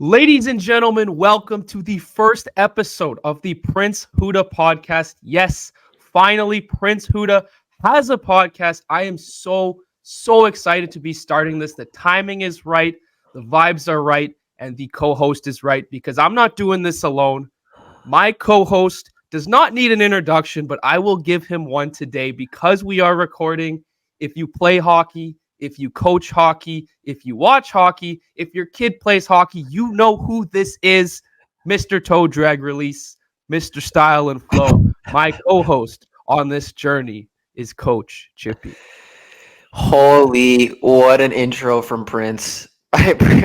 Ladies and gentlemen, welcome to the first episode of the Prince Hudda podcast. Yes, finally, Prince Hudda has a podcast. I am so excited to be starting this. The timing is right, the vibes are right, and the co-host is right because I'm not doing this alone. My co-host does not need an introduction, but I will give him one today because we are recording. If you play hockey, if you coach hockey, if you watch hockey, if your kid plays hockey, you know who this is. Mr. Toe Drag Release, Mr. Style and Flow. My co-host on this journey is Coach Chippy. Holy, what an intro from Prince. I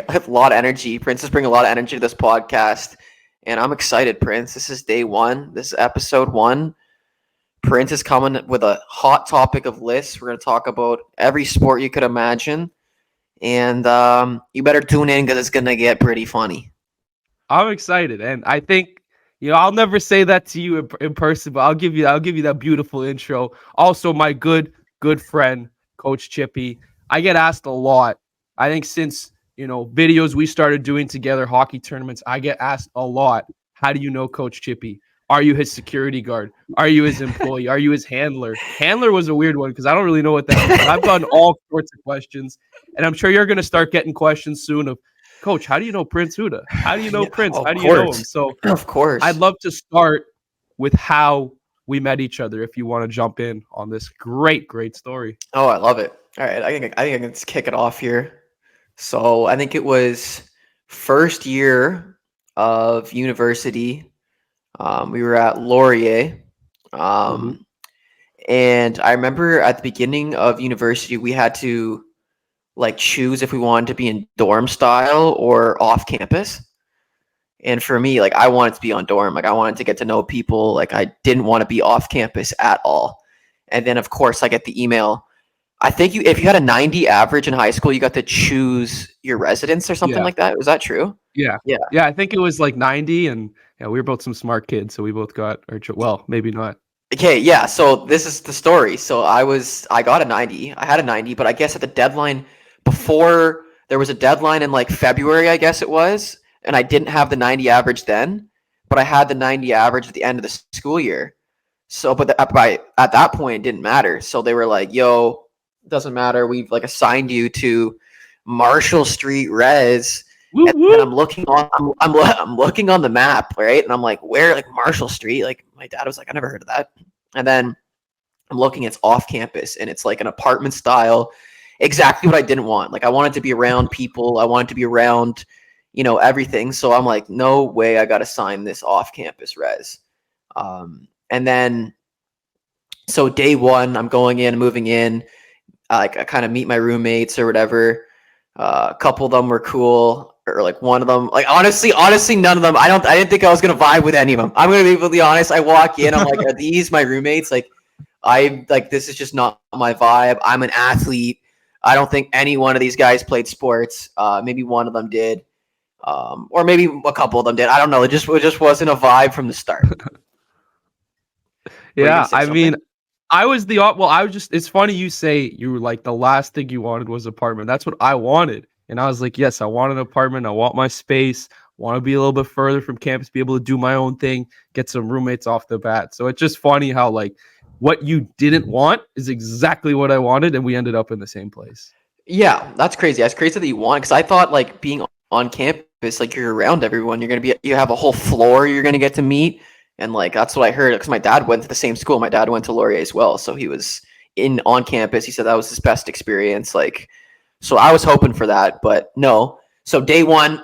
have a lot of energy. Prince is bringing a lot of energy to this podcast, and I'm excited, Prince. This is day one. This is episode one. Prince is coming with a hot topic of lists. We're going to talk about every sport you could imagine, and you better tune in because it's going to get pretty funny. I'm excited, and I think I'll never say that to you in person, but I'll give you that beautiful intro. Also, my good friend, Coach Chippy. I get asked a lot. I think since videos we started doing together, hockey tournaments, I get asked a lot. How do you know Coach Chippy? Are you his security guard? Are you his employee? Are you his handler? Handler was a weird one because I don't really know what that is. But I've gotten all sorts of questions, and I'm sure you're going to start getting questions soon of, Coach, how do you know Prince Hudda? How do you know Prince? How do you know him? So of course, I'd love to start with how we met each other. If you want to jump in on this great story. Oh, I love it. All right, I think I can just kick it off here. So I think it was first year of university. We were at Laurier. And I remember at the beginning of university, we had to choose if we wanted to be in dorm style or off campus. And for me, I wanted to be on dorm. I wanted to get to know people. I didn't want to be off campus at all. And then, of course, I get the email. I think if you had a 90 average in high school, you got to choose your residence or something like that. Was that true? Yeah. I think it was 90, and we were both some smart kids, so we both got maybe not. Okay, yeah. So this is the story. So I got a 90. I had a 90, but I guess at the deadline before there was a deadline in February, I guess it was, and I didn't have the 90 average then, but I had the 90 average at the end of the school year. So, but at that point, it didn't matter. So they were like, "Yo, doesn't matter. We've assigned you to Marshall Street Res." Woo, and woo. I'm looking on the map, right? And I'm like, where Marshall Street? My dad was like, I never heard of that. And then I'm looking, it's off campus, and it's an apartment style. Exactly what I didn't want. I wanted to be around people. I wanted to be around, everything. So I'm like, no way, I got to sign this off campus res. And then, so day one, I'm going in, moving in. I kind of meet my roommates or whatever. A couple of them were cool, or one of them. Honestly, none of them. I didn't think I was gonna vibe with any of them. I'm gonna be really honest. I walk in, I'm like, are these my roommates? This is just not my vibe. I'm an athlete. I don't think any one of these guys played sports. Maybe one of them did, or maybe a couple of them did. I don't know. It just wasn't a vibe from the start. Yeah, I mean, I was it's funny you say you were the last thing you wanted was apartment. That's what I wanted. And I was like, yes, I want an apartment. I want my space. Want to be a little bit further from campus, be able to do my own thing, get some roommates off the bat. So it's just funny how what you didn't want is exactly what I wanted, and we ended up in the same place. Yeah, that's crazy. That's crazy that you want, because I thought being on campus, you're around everyone. You have a whole floor you're gonna get to meet. And that's what I heard, because my dad went to the same school. My dad went to Laurier as well, so he was on campus. He said that was his best experience. So I was hoping for that, but no. So day one,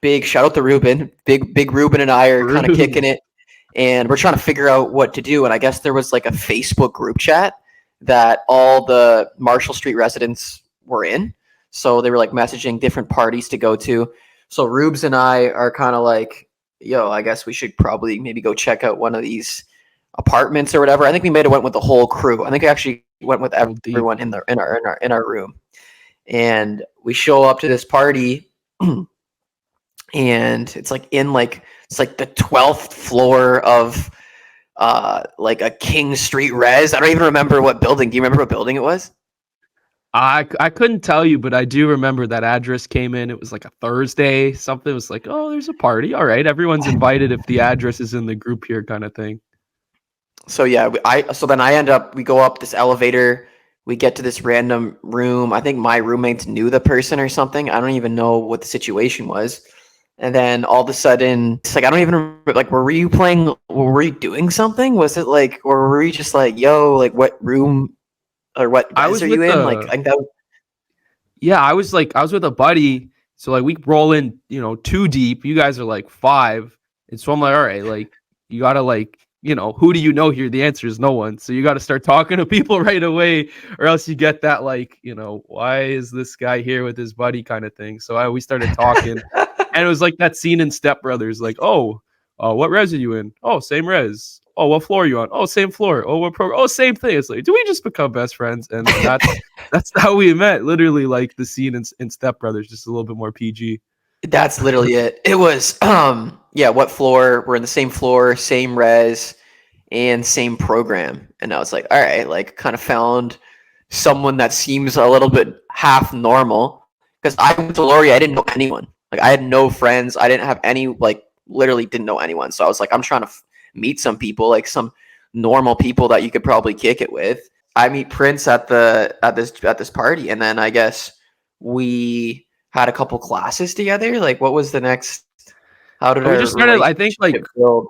big shout out to Ruben. Big Ruben and I are kind of kicking it, and we're trying to figure out what to do. And I guess there was a Facebook group chat that all the Marshall Street residents were in. So they were messaging different parties to go to. So Rubes and I are kind of yo, I guess we should probably maybe go check out one of these apartments or whatever. I think we may have went with the whole crew. I think I actually went with everyone in our room. And we show up to this party, and it's in it's the 12th floor of a King Street res. I don't even remember what building. Do you remember what building it was? I couldn't tell you, but I do remember that address came in. It was like a Thursday. Something was like, oh, there's a party. All right, everyone's invited if the address is in the group here, kind of thing. So yeah, so then I end up we go up this elevator, we get to this random room. I think my roommates knew the person or something. I don't even know what the situation was. And then all of a sudden, it's like I don't even remember, like were you playing? Were you doing something? Was it like, or were we just like, yo, like what room or what I res was are with you in? Like the I think that. Yeah, I was with a buddy. So like we roll in, 2 deep. You guys are like 5. And so I'm like, all right, like you gotta like, who do you know here? The answer is no one. So you gotta start talking to people right away, or else you get that like, why is this guy here with his buddy kind of thing. So we started talking. And it was like that scene in Step Brothers, like, oh, what res are you in? Oh, same res. Oh, what floor are you on? Oh, same floor. Oh, what program? Oh, same thing. It's like, do we just become best friends? And that's how we met. Literally, like the scene in Step Brothers, just a little bit more PG. That's literally it. It was yeah, what floor? We're in the same floor, same res, and same program. And I was like, all right, like kind of found someone that seems a little bit half normal. Because I went to Laurier, I didn't know anyone. Like I had no friends. I didn't have any, like literally didn't know anyone. So I was like, I'm trying to meet some people, like some normal people that you could probably kick it with. I meet Prince at this party, and then I guess we had a couple classes together. Like, what was the next? How did And we our just started, I think, like relationship build?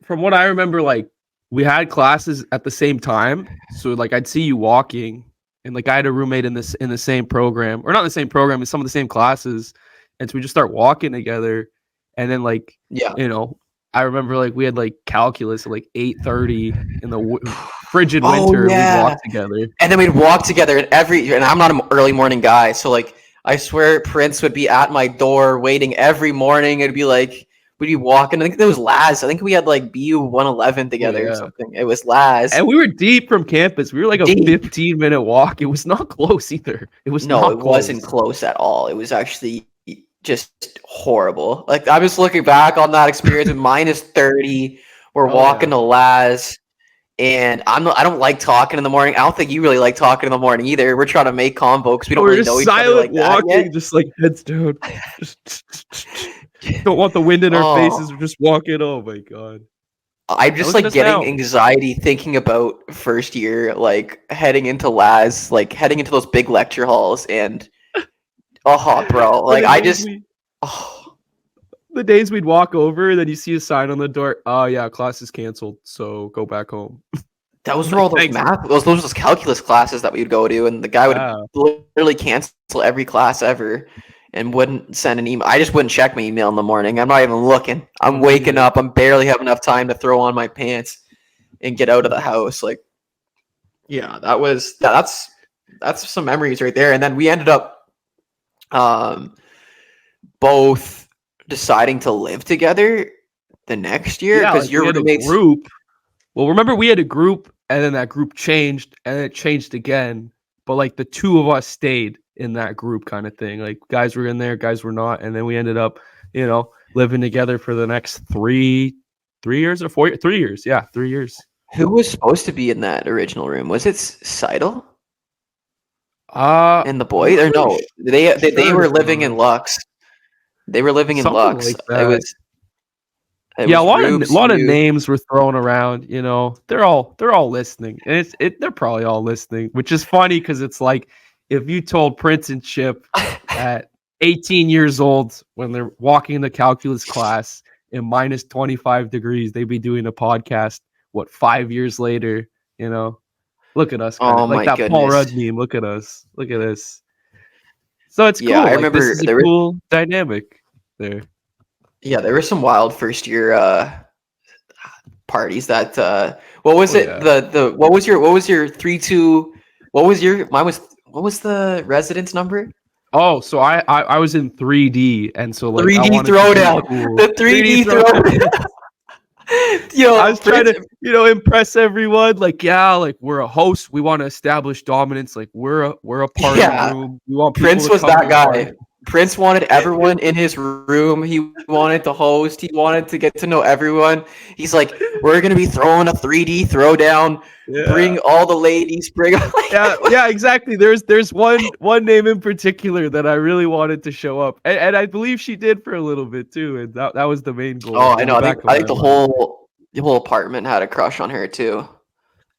from what I remember, like we had classes at the same time. So like I'd see you walking, and like I had a roommate in the same program, or not in the same program, in some of the same classes. And so we just start walking together, and then like Yeah. I remember like we had like calculus at like 8:30 in the frigid Oh winter. We'd yeah. walk together. And then we'd walk together, and I'm not an early morning guy, so like I swear Prince would be at my door waiting every morning. It'd be like we'd be walking. I think it was Laz. I think we had like BU 111 Oh together or yeah. something. It was Laz. And we were deep from campus. We were like a Deep. 15-minute walk. It was not close either. It was No, not it close. wasn't close at all. It was actually just horrible. Like I'm just looking back on that experience with -30. We're Oh walking yeah. to Laz, and I don't like talking in the morning. I don't think you really like talking in the morning either. We're trying to make convo because we don't We're really know just each other silent like that yet. walking, just like heads down. Just don't want the wind in our faces. Oh, We're just walking. Oh my god. I'm And just look at like us getting now. anxiety thinking about first year, like heading into Laz, like heading into those big lecture halls, and oh, bro, Or like I just. Oh, the days we'd walk over, and then you see a sign on the door. Oh yeah, class is canceled, so go back home. those were Like all those thanks. math, those calculus classes that we would go to, and the guy would Yeah. literally cancel every class ever, and wouldn't send an email. I just wouldn't check my email in the morning. I'm not even looking. I'm Oh, me waking neither. up. I'm barely have enough time to throw on my pants and get out of the house. Like, yeah, that's some memories right there. And then we ended up um, both deciding to live together the next year Yeah, because like we your had a roommates. group. Well, remember we had a group, and then that group changed, and then it changed again. But like the two of us stayed in that group, kind of thing. Like guys were in there, guys were not, and then we ended up, living together for the next 3 years or 4 years. 3 years, yeah, 3 years. Who was supposed to be in that original room? Was it Seidel and the I'm boys? not Or really no, they sure, were to be living in honest. Lux. They were living in Something Lux. like It that. was it Yeah, a was lot of Rubes, lot of you. names were thrown around. They're all listening, and they're probably all listening, which is funny because it's like if you told Prince and Chip at 18 years old when they're walking into calculus class in minus 25 degrees, they'd be doing a podcast. What 5 years later? Look at us, kind Oh of like my that Paul goodness. Rudd meme. Look at us. Look at this. So it's Yeah, cool. I Like this remember is a cool dynamic there. there were some wild first year parties that what was Oh it? yeah. The what was your 3-2, what was the residence number? Oh, so I was in 3D, and so like I 3D wanted to be throwdown. cool. The 3D 3D throw. throwdown. I Yo, was trying Prince to, impress everyone. Like, yeah, like we're a host. We want to establish dominance. Like we're a party yeah, room. We want people Prince to was come to that the party. guy. Prince wanted everyone in his room. He wanted to host. He wanted to get to know everyone. He's like, we're gonna be throwing a 3D throwdown. Yeah. Bring all the ladies. Bring Yeah, exactly. There's one name in particular that I really wanted to show up, and I believe she did for a little bit too, and that was the main goal Oh, I in know. the I think back of I my think mind. the whole apartment had a crush on her too.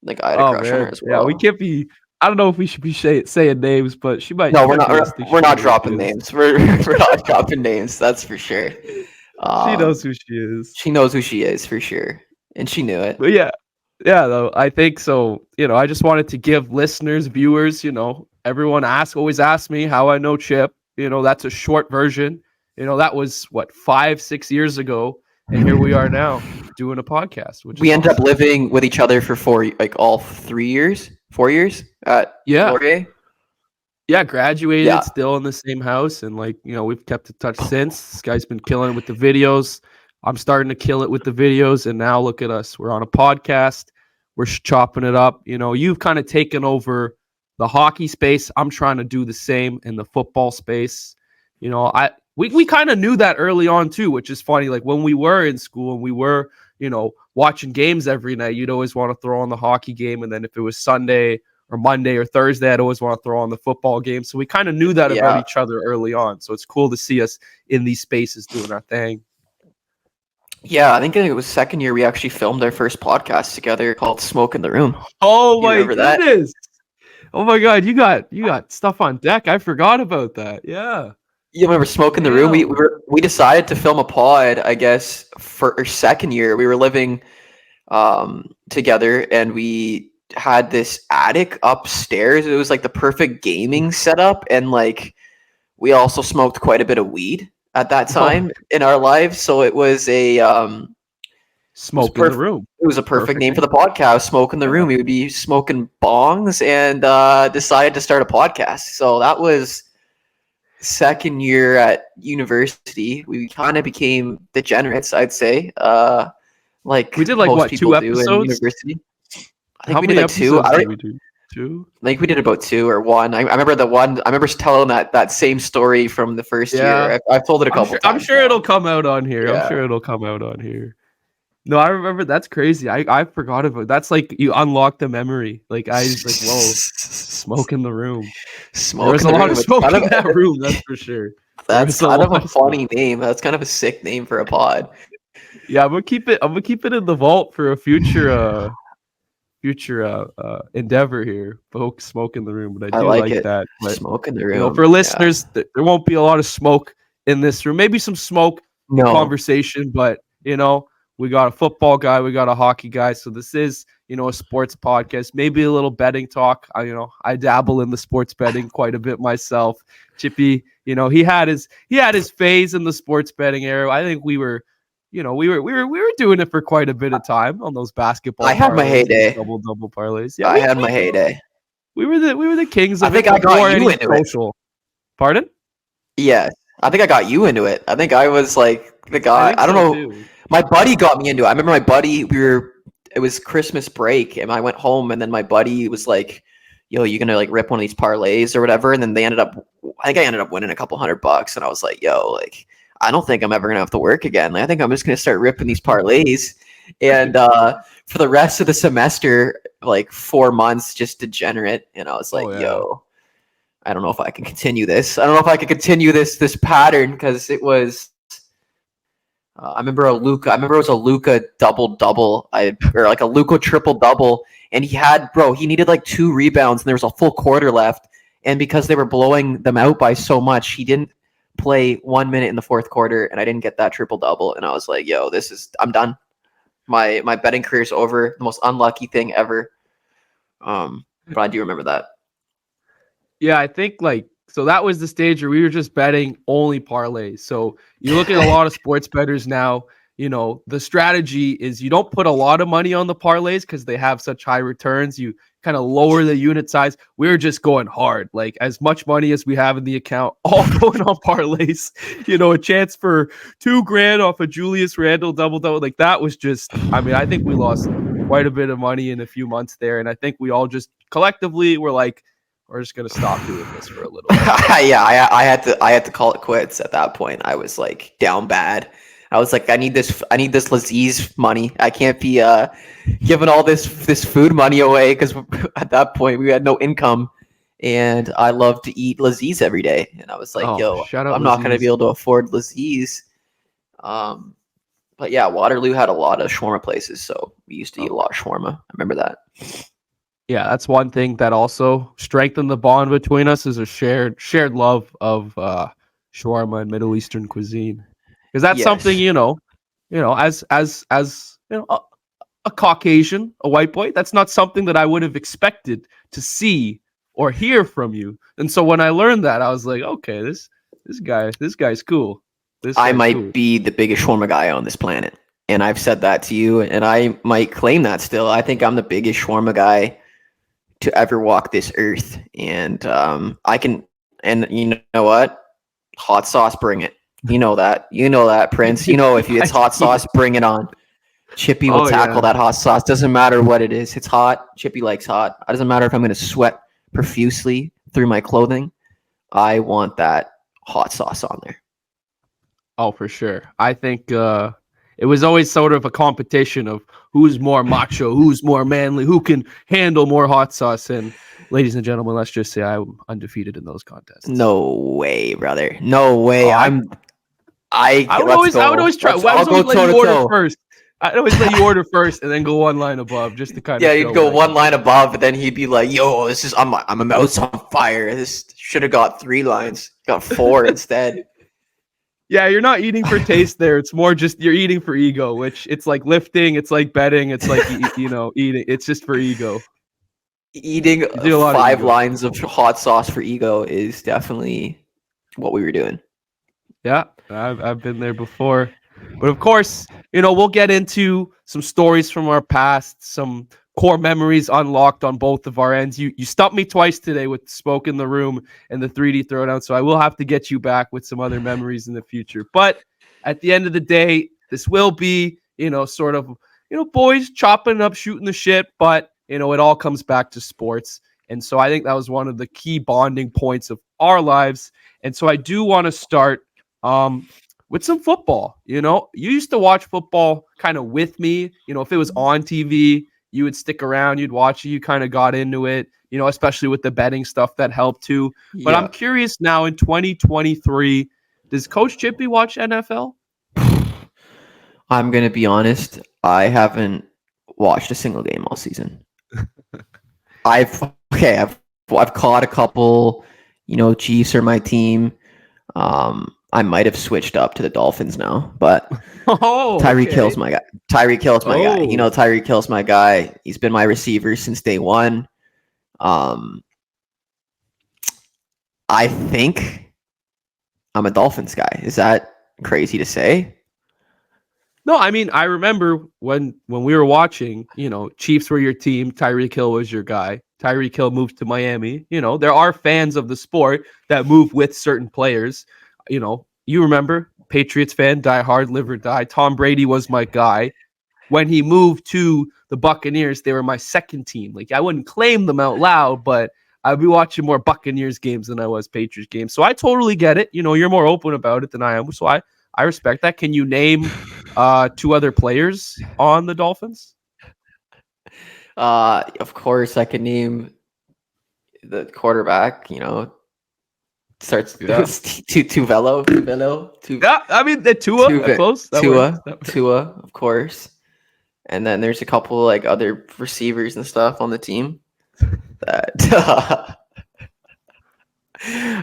Like I had a Oh crush on her man, as yeah, we well. can't be. I don't know if we should be saying names, but she might No, she we're might not. be listening. We're She not knows who she dropping is. names. We're not dropping names. That's for sure. She knows Um, who she is. she knows who she is for sure, and she knew it. But yeah, yeah, though I think so. I just wanted to give listeners, viewers, everyone always asks me how I know Chip. That's a short version. That was what 5, 6 years ago, and here we are now doing a podcast, which is We ended up awesome. living with each other for all 3 years, 4 years at Yeah, Laurier. yeah, graduated, Yeah, still in the same house, and we've kept in touch since. This guy's been killing it with the videos. I'm starting to kill it with the videos, and now look at us. We're on a podcast. We're chopping it up. You've kind of taken over the hockey space. I'm trying to do the same in the football space. We kind of knew that early on too, which is funny. Like when we were in school and we were, watching games every night, you'd always want to throw on the hockey game, and then if it was Sunday or Monday or Thursday, I'd always want to throw on the football game. So we kind of knew that about yeah, each other early on. So it's cool to see us in these spaces doing our thing. yeah. I think it was second year we actually filmed our first podcast together called "Smoke in the Room." Oh You my remember that? goodness. Oh my god, you got stuff on deck. I forgot about that. Yeah. You remember "Smoke in the Room"? Damn. We decided to film a pod. I guess for our second year, we were living together, and we had this attic upstairs. It was like the perfect gaming setup, and like we also smoked quite a bit of weed at that Oh, time in our lives. So it was it was smoke in the perfect. room. It was a perfect Perfect name for name. the podcast. Smoke in the Yeah. room. We would be smoking bongs and decided to start a podcast. So that was second year at university. We kind of became degenerates, I'd say. Like We did like most what, people two do in episodes? university. I think How we did many like two. episodes did we do? Two? I think we did about two or one. I remember the one. I remember telling that same story from the first year. Yeah. I've told it a I'm couple sure I'm times sure it'll now. come out on here. I'm Yeah. sure it'll come out on here. No, I remember. That's crazy. I forgot about that's like you unlocked the memory. Like I was like, whoa, smoke in the room. There Smoke was in a the lot room. of It's smoke kind of in that room, that's for sure. There that's was a kind of lot a of smoke. funny name. That's kind of a sick name for a pod. Yeah, I'm gonna keep it in the vault for a future endeavor here. Folks, smoke in the room, but I I do like like it. that. But Smoke in the for room. Yeah. listeners, there won't be a lot of smoke in this room. Maybe some smoke No. conversation, but we got a football guy, we got a hockey guy, so this is a sports podcast. Maybe a little betting talk. I dabble in the sports betting quite a bit myself. Chippy, he had his phase in the sports betting era. I think we were doing it for quite a bit of time on those basketball I had my parlays, those heyday. double parlays. Yeah, I we had we my heyday. we were the kings I of it think I got before you any into it. social. Pardon? Yes. I think I got you into it. I think I was like the I guy. think I don't so know. too. My buddy got me into it. I remember my buddy, it was Christmas break and I went home and then my buddy was like, yo, you gonna like rip one of these parlays or whatever? And then I think I ended up winning a couple $100 and I was like, yo, like, I don't think I'm ever gonna have to work again. Like, I think I'm just gonna start ripping these parlays. And for the rest of the semester, like 4 months, just degenerate. And I was Oh like, yeah. yo, I don't know if I can continue this. I don't know if I can continue this pattern because it was. I remember it was a Luca double double. Or like a Luca triple double, and he needed like 2 rebounds, and there was a full quarter left. And because they were blowing them out by so much, he didn't play 1 minute in the fourth quarter, and I didn't get that triple double. And I was like, "Yo, I'm done. My betting career's over. The most unlucky thing ever." But I do remember that. Yeah, I think so that was the stage where we were just betting only parlays. So you look at a lot of sports bettors now, the strategy is you don't put a lot of money on the parlays because they have such high returns. You kind of lower the unit size. We're just going hard, like as much money as we have in the account, all going on parlays. A chance for $2,000 off a Julius Randle double. Like that was just, I think we lost quite a bit of money in a few months there. And I think we all just collectively were like, we're just gonna stop doing this for a little bit. Yeah, I had to call it quits at that point. I was like down bad. I was like, I need this Laziz money. I can't be giving all this food money away because at that point we had no income, and I love to eat Laziz every day. And I was like, Oh, yo, shout out I'm not gonna be Laziz. able to afford Laziz. But yeah, Waterloo had a lot of shawarma places, so we used to eat a lot of shawarma. I remember that. Yeah, that's one thing that also strengthened the bond between us is a shared love of shawarma and Middle Eastern cuisine. Because that's something, Yes. as a Caucasian, a white boy, that's not something that I would have expected to see or hear from you. And so when I learned that, I was like, okay, this guy's cool. This I guy's might cool. be the biggest shawarma guy on this planet. And I've said that to you, and I might claim that still. I think I'm the biggest shawarma guy to ever walk this earth. And I can, and you know what? Hot sauce, bring it. You know that. You know that, Prince. You know if it's hot sauce, bring it on. Chippy will Oh tackle yeah. that hot sauce. Doesn't matter what it is. It's hot. Chippy likes hot. It doesn't matter if I'm going to sweat profusely through my clothing. I want that hot sauce on there. Oh, for sure. I think it was always sort of a competition of who's more macho, who's more manly, who can handle more hot sauce. And ladies and gentlemen, let's just say I'm undefeated in those contests. No way, brother. No way. Oh, Let's I would always go. try. I I'll was go always let toe you to order toe. first. I'd always let you order first and then go one line above just to kind Yeah, of you'd show go what I one can line do. above, but then he'd be like, "Yo, this is I'm mouth's on fire. This should have got 3 lines. Got 4 instead." Yeah, you're not eating for taste there. It's more just you're eating for ego, which it's like lifting, it's like betting, it's like eating. It's just for ego. Eating You do a lot of 5 ego. lines of hot sauce for ego is definitely what we were doing. Yeah, I've been there before. But of course, we'll get into some stories from our past, some core memories unlocked on both of our ends. You stumped me twice today with Smoke in the Room and the 3D Throwdown, so I will have to get you back with some other memories in the future. But at the end of the day, this will be, sort of, boys chopping up, shooting the shit, but, it all comes back to sports. And so I think that was one of the key bonding points of our lives. And so I do want to start with some football. You used to watch football kind of with me. If it was on TV, you would stick around, you'd watch it, you kind of got into it, especially with the betting stuff that helped too. But I'm Yeah. curious now in 2023, does Coach Chippy watch NFL? I'm going to be honest, I haven't watched a single game all season. I've caught a couple, Chiefs are my team. I might have switched up to the Dolphins now, but Oh, Tyreek okay. Hill's my guy. Tyreek Hill's my guy. Oh, Tyreek Hill's my guy. He's been my receiver since day one. Um, I think I'm a Dolphins guy. Is that crazy to say? no, I mean, I remember when we were watching, Chiefs were your team, Tyreek Hill was your guy. Tyreek Hill moved to Miami. There are fans of the sport that move with certain players. You remember, Patriots fan, die hard, live or die. Tom Brady was my guy. When he moved to the Buccaneers, they were my second team. Like, I wouldn't claim them out loud, but I'd be watching more Buccaneers games than I was Patriots games. So I totally get it. You're more open about it than I am. So I respect that. Can you name 2 other players on the Dolphins? Of course, I can name the quarterback. Starts Yeah. Tuvelo, Yeah, I mean, the Tua, close. That works. Tua, of course. And then there's a couple like other receivers and stuff on the team that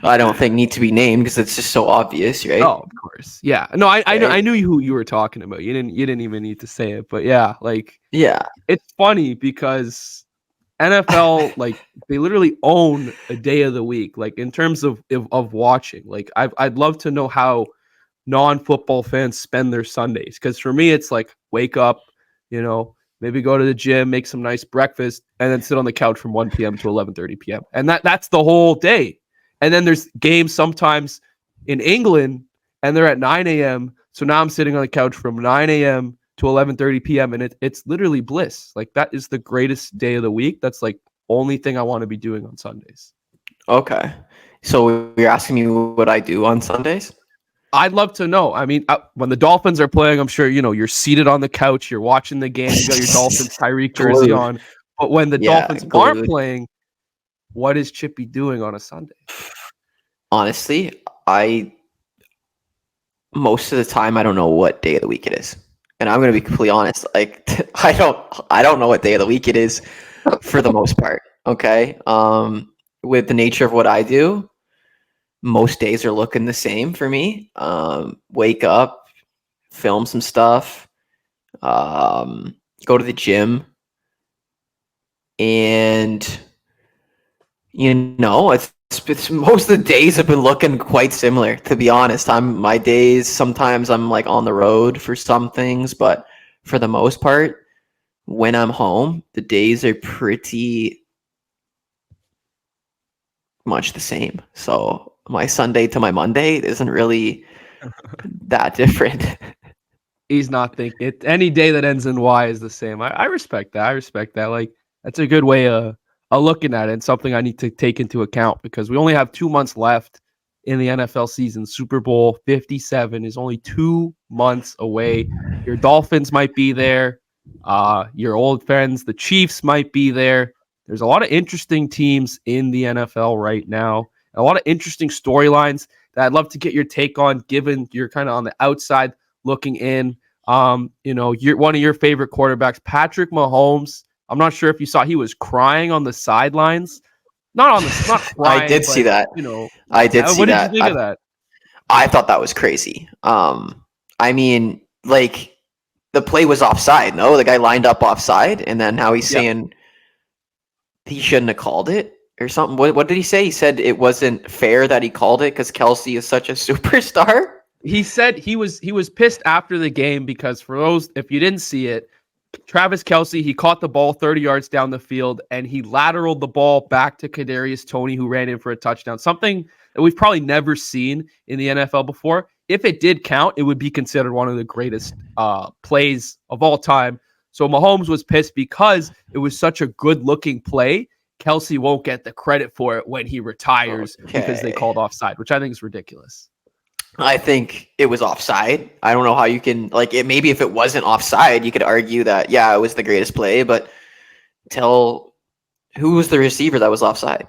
I don't think need to be named because it's just so obvious, right? Oh, of course. Yeah. No, I know. Right? I knew who you were talking about. You didn't even need to say it. But yeah, like Yeah. it's funny because NFL, like they literally own a day of the week. Like in terms of watching, like I'd love to know how non-football fans spend their Sundays. Because for me, it's like wake up, maybe go to the gym, make some nice breakfast, and then sit on the couch from 1 p.m. to 11:30 p.m. And that's the whole day. And then there's games sometimes in England, and they're at 9 a.m. So now I'm sitting on the couch from 9 a.m. to 11:30 p.m. and it's literally bliss. Like that is the greatest day of the week. That's like only thing I want to be doing on Sundays. Okay. So you're asking me what I do on Sundays? I'd love to know. I mean, when the Dolphins are playing, I'm sure, you're seated on the couch, you're watching the game, you got your Dolphins Tyreek jersey Glued. on. But when the Yeah, Dolphins aren't glued. playing, what is Chippy doing on a Sunday? Honestly, I most of the time I don't know what day of the week it is. And I'm gonna be completely honest. Like I don't know what day of the week it is for the most part. Okay. With the nature of what I do, most days are looking the same for me. Wake up, film some stuff, go to the gym, and it's most of the days have been looking quite similar. To be honest, my days sometimes I'm like on the road for some things, but for the most part, when I'm home, the days are pretty much the same. So my Sunday to my Monday isn't really that different. He's not thinking it. Any day that ends in Y is the same. I respect that. I respect that. Like, that's a good way of looking at it, and something I need to take into account because we only have 2 months left in the NFL season. Super Bowl 57 is only 2 months away. Your Dolphins might be there. Your old friends, the Chiefs, might be there. There's a lot of interesting teams in the NFL right now. A lot of interesting storylines that I'd love to get your take on, given you're kind of on the outside looking in. You're one of your favorite quarterbacks, Patrick Mahomes. I'm not sure if you saw he was crying on the sidelines. Not I crying, did see but that. I did see what did you that. think of that? I thought that was crazy. I mean, like the play was offside. No, the guy lined up offside, and then how he's Yeah. saying he shouldn't have called it or something. What did he say? He said it wasn't fair that he called it because Kelsey is such a superstar. He said he was pissed after the game because, for those, if you didn't see it, Travis Kelce, he caught the ball 30 yards down the field and he lateraled the ball back to Kadarius Toney, who ran in for a touchdown. Something that we've probably never seen in the NFL before. If it did count, it would be considered one of the greatest plays of all time. So Mahomes was pissed because it was such a good-looking play. Kelce won't get the credit for it when he retires because they Okay. called offside, which I think is ridiculous. I think it was offside. I don't know how you can like it. Maybe if it wasn't offside, you could argue that yeah, it was the greatest play. But tell who was the receiver that was offside?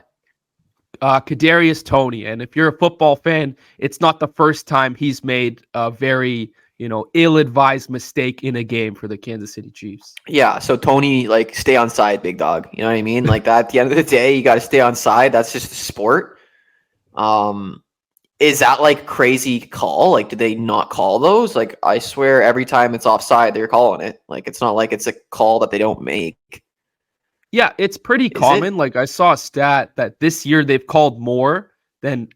Kadarius Toney, and if you're a football fan, it's not the first time he's made a very ill-advised mistake in a game for the Kansas City Chiefs. Yeah, so Tony, like, stay on side, big dog. You know what I mean? Like that. At the end of the day, you got to stay on side. That's just a sport. Is that like crazy call? Like, did they not call those? Like, I swear every time it's offside, they're calling it. Like, it's not like it's a call that they don't make. Yeah, it's pretty Is it? common. Like, I saw a stat that this year they've called more than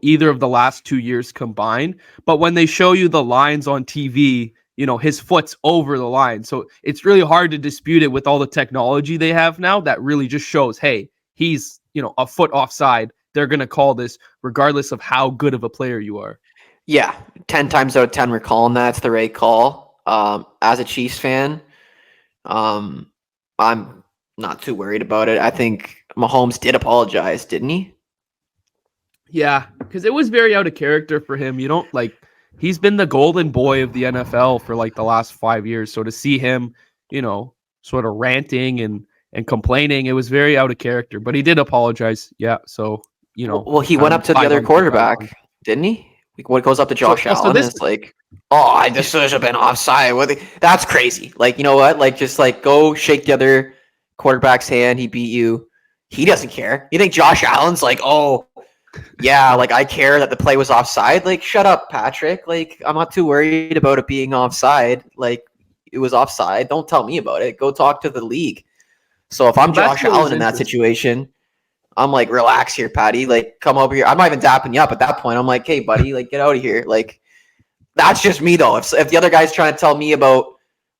either of the last 2 years combined. But when they show you the lines on TV, his foot's over the line. So it's really hard to dispute it with all the technology they have now that really just shows, hey, he's a foot offside. They're going to call this regardless of how good of a player you are. Yeah, 10 times out of 10, we're calling that's the right call. As a Chiefs fan, I'm not too worried about it. I think Mahomes did apologize, didn't he? Yeah, because it was very out of character for him. He's been the golden boy of the NFL for like the last 5 years. So to see him, sort of ranting and complaining, it was very out of character. But he did apologize. Yeah. So, Well, he went I'm up to the glad other on his behalf. quarterback, didn't he? Like, what goes up to So, Josh well, so Allen and this it's like, oh, this should have been offside. That's crazy. Like, you know what? Like, just like go shake the other quarterback's hand. He beat you. He doesn't care. You think Josh Allen's like, oh, yeah, like I care that the play was offside. Like, shut up, Patrick. Like, I'm not too worried about it being offside. Like, it was offside. Don't tell me about it. Go talk to the league. So if I'm that's Josh what was Allen in that interesting. situation, I'm like, relax here, Patty. Like, come over here. I'm not even dapping you up at that point. I'm like, hey, buddy, like, get out of here. Like, that's just me though. If the other guy's trying to tell me about,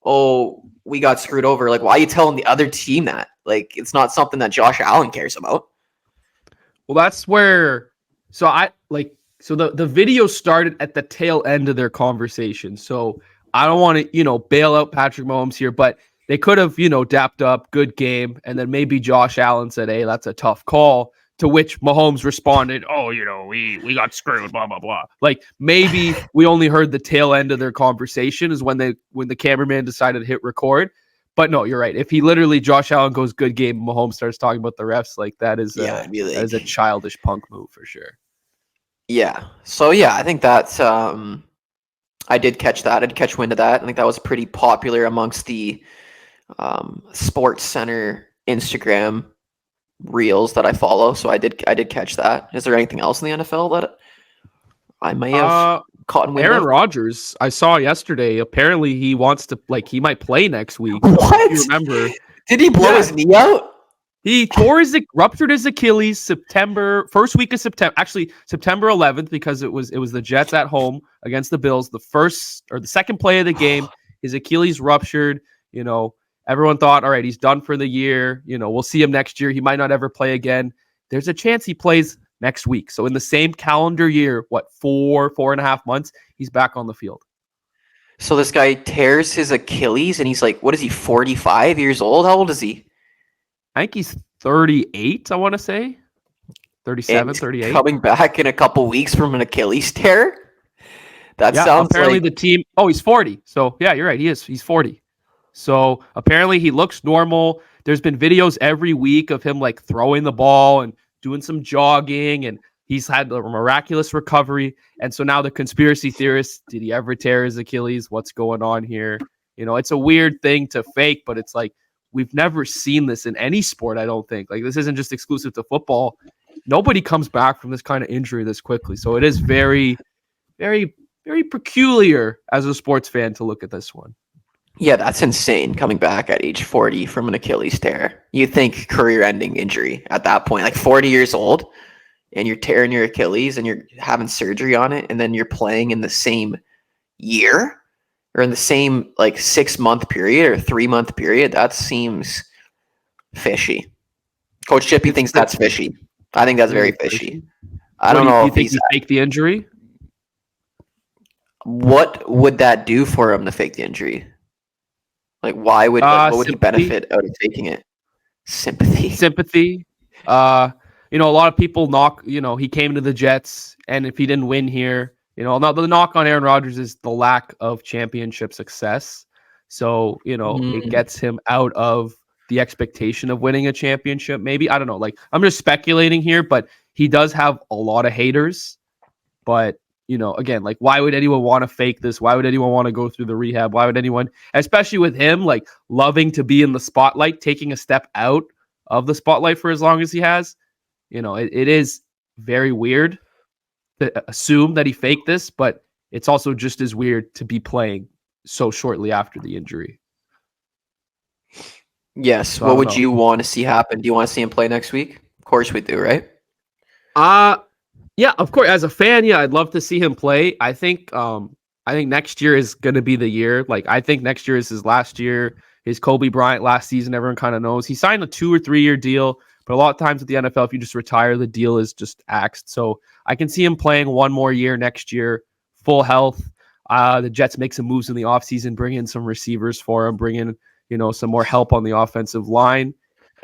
oh, we got screwed over, like, why are you telling the other team that? Like, it's not something that Josh Allen cares about. Well, that's where. So the video started at the tail end of their conversation. So I don't want to bail out Patrick Mahomes here, but they could have dapped up, good game, and then maybe Josh Allen said, "Hey, that's a tough call." To which Mahomes responded, "Oh, we got screwed, blah blah blah." Like maybe we only heard the tail end of their conversation is when the cameraman decided to hit record. But no, you're right. If he literally Josh Allen goes good game, Mahomes starts talking about the refs, like that is It'd be that is a childish punk move for sure. Yeah. So yeah, I think that's I did catch that. I did catch wind of that. I think that was pretty popular amongst the Sports Center Instagram reels that I follow. So I did catch that. Is there anything else in the NFL that I may have caught wind Aaron of? Rodgers, I saw yesterday. Apparently, he wants to he might play next week. What? You remember? Did he blow his knee out? He ruptured his Achilles first week of September. Actually, September 11th, because it was the Jets at home against the Bills. The second play of the game, his Achilles ruptured. Everyone thought, all right, he's done for the year. We'll see him next year. He might not ever play again. There's a chance he plays next week. So in the same calendar year, 4.5 months, he's back on the field. So this guy tears his Achilles, and he's like, what is he, 45 years old? How old is he? I think he's 38, I want to say. 37, 38. Coming back in a couple weeks from an Achilles tear? Sounds apparently like... the team... Oh, he's 40. So, yeah, you're right. He is. He's 40. So, apparently he looks normal. There's been videos every week of him, throwing the ball and doing some jogging, and he's had a miraculous recovery. And so now the conspiracy theorists, did he ever tear his Achilles? What's going on here? It's a weird thing to fake, but it's like, we've never seen this in any sport, I don't think. This isn't just exclusive to football. Nobody comes back from this kind of injury this quickly. So it is very, very, very peculiar as a sports fan to look at this one. Yeah, that's insane, coming back at age 40 from an Achilles tear. You think career-ending injury at that point. 40 years old, and you're tearing your Achilles, and you're having surgery on it, and then you're playing in the same year? Or in the same 6-month period or 3-month period, that seems fishy. Coach Chippy thinks that's fishy. I think that's very fishy. I don't know if he faked the injury. What would that do for him to fake the injury? Why would what would he benefit out of taking it? Sympathy. A lot of people knock. He came to the Jets, and if he didn't win here. Now the knock on Aaron Rodgers is the lack of championship success. So, it gets him out of the expectation of winning a championship. Maybe, I don't know. I'm just speculating here, but he does have a lot of haters. But, again, why would anyone want to fake this? Why would anyone want to go through the rehab? Why would anyone, especially with him, loving to be in the spotlight, taking a step out of the spotlight for as long as he has? It is very weird to assume that he faked this, but it's also just as weird to be playing so shortly after the injury. Yes. So what would you want to see happen? Do you want to see him play next week? Of course we do, right? Yeah, of course. As a fan, yeah, I'd love to see him play. I think next year is going to be the year. I think next year is his last year. His Kobe Bryant last season, everyone kind of knows. He signed a 2 or 3 year deal, but a lot of times with the NFL, if you just retire, the deal is just axed. So I can see him playing one more year next year, full health. The Jets make some moves in the offseason, bring in some receivers for him, bring in, some more help on the offensive line.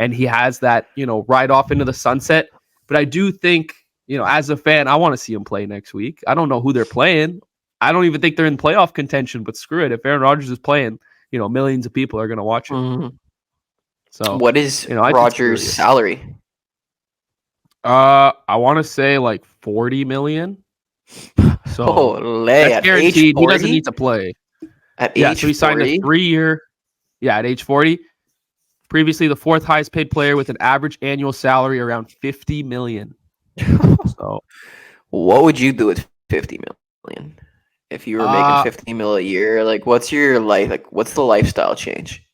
And he has that, ride off into the sunset. But I do think, as a fan, I want to see him play next week. I don't know who they're playing. I don't even think they're in playoff contention, but screw it. If Aaron Rodgers is playing, millions of people are going to watch it. Mm-hmm. So what is Rodgers' salary? I want to say 40 million. So that's guaranteed. He doesn't need to play. At age 40? So he signed a 3-year. Yeah, at age 40. Previously the 4th highest paid player with an average annual salary around 50 million. So what would you do with 50 million? If you were making 50 mil a year, what's your life? What's the lifestyle change?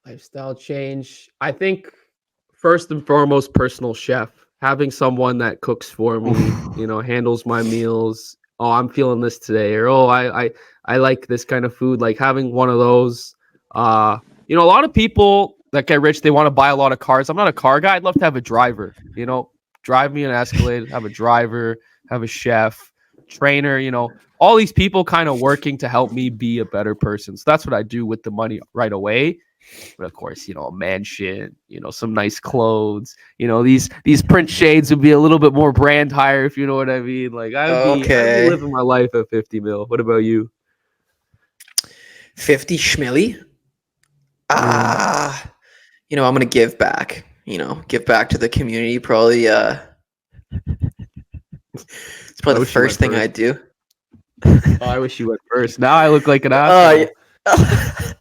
Lifestyle change. I think first and foremost, personal chef. Having someone that cooks for me, handles my meals. Oh, I'm feeling this today, or I like this kind of food. Having one of those. A lot of people that get rich, they want to buy a lot of cars. I'm not a car guy. I'd love to have a driver. Drive me an Escalade, have a driver, have a chef. trainer, all these people kind of working to help me be a better person. So that's what I do with the money right away. But of course, a mansion, some nice clothes, these print shades would be a little bit more brand higher, if you know what I mean. Like I'd be Okay. living my life at 50 mil. What about you? 50 schmilly? Yeah. I'm gonna give back. Give back to the community. Probably it's I probably the wish you first went thing I first. do. Oh, I wish you went first. Now I look like an Uh, asshole.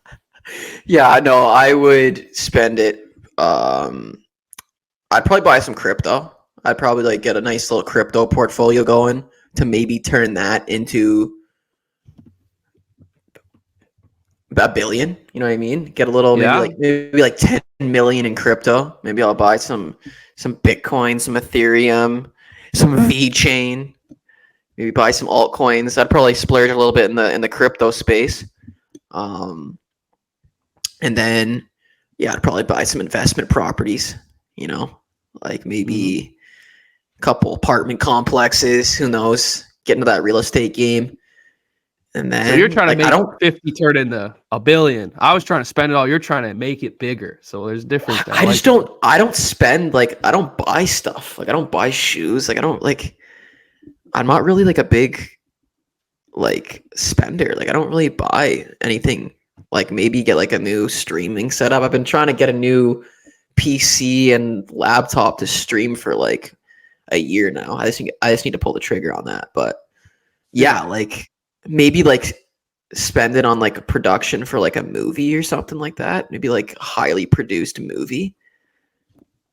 yeah, no, I would spend it. I'd probably buy some crypto. I'd probably like get a nice little crypto portfolio going to maybe turn that into a billion. You know what I mean? Get a little, Yeah. maybe like 10 million in crypto. Maybe I'll buy some Bitcoin, some Ethereum, some V chain. Maybe buy some altcoins. I'd probably splurge a little bit in the crypto space. And then yeah, I'd probably buy some investment properties. Like maybe a couple apartment complexes. Who knows? Get into that real estate game. And So you're then trying to like I make don't 50 turn into a billion. I was trying to spend it all. You're trying to make it bigger. So there's a difference there. I just like it. don't spend like I don't buy stuff. Like I don't buy shoes. Like I don't like I'm not really like a big like spender. Like I don't really buy anything. Like maybe get like a new streaming setup. I've been trying to get a new PC and laptop to stream for like a year now. I just need to pull the trigger on that. But yeah, like maybe like spend it on like a production for like a movie or something like that. Maybe like a highly produced movie.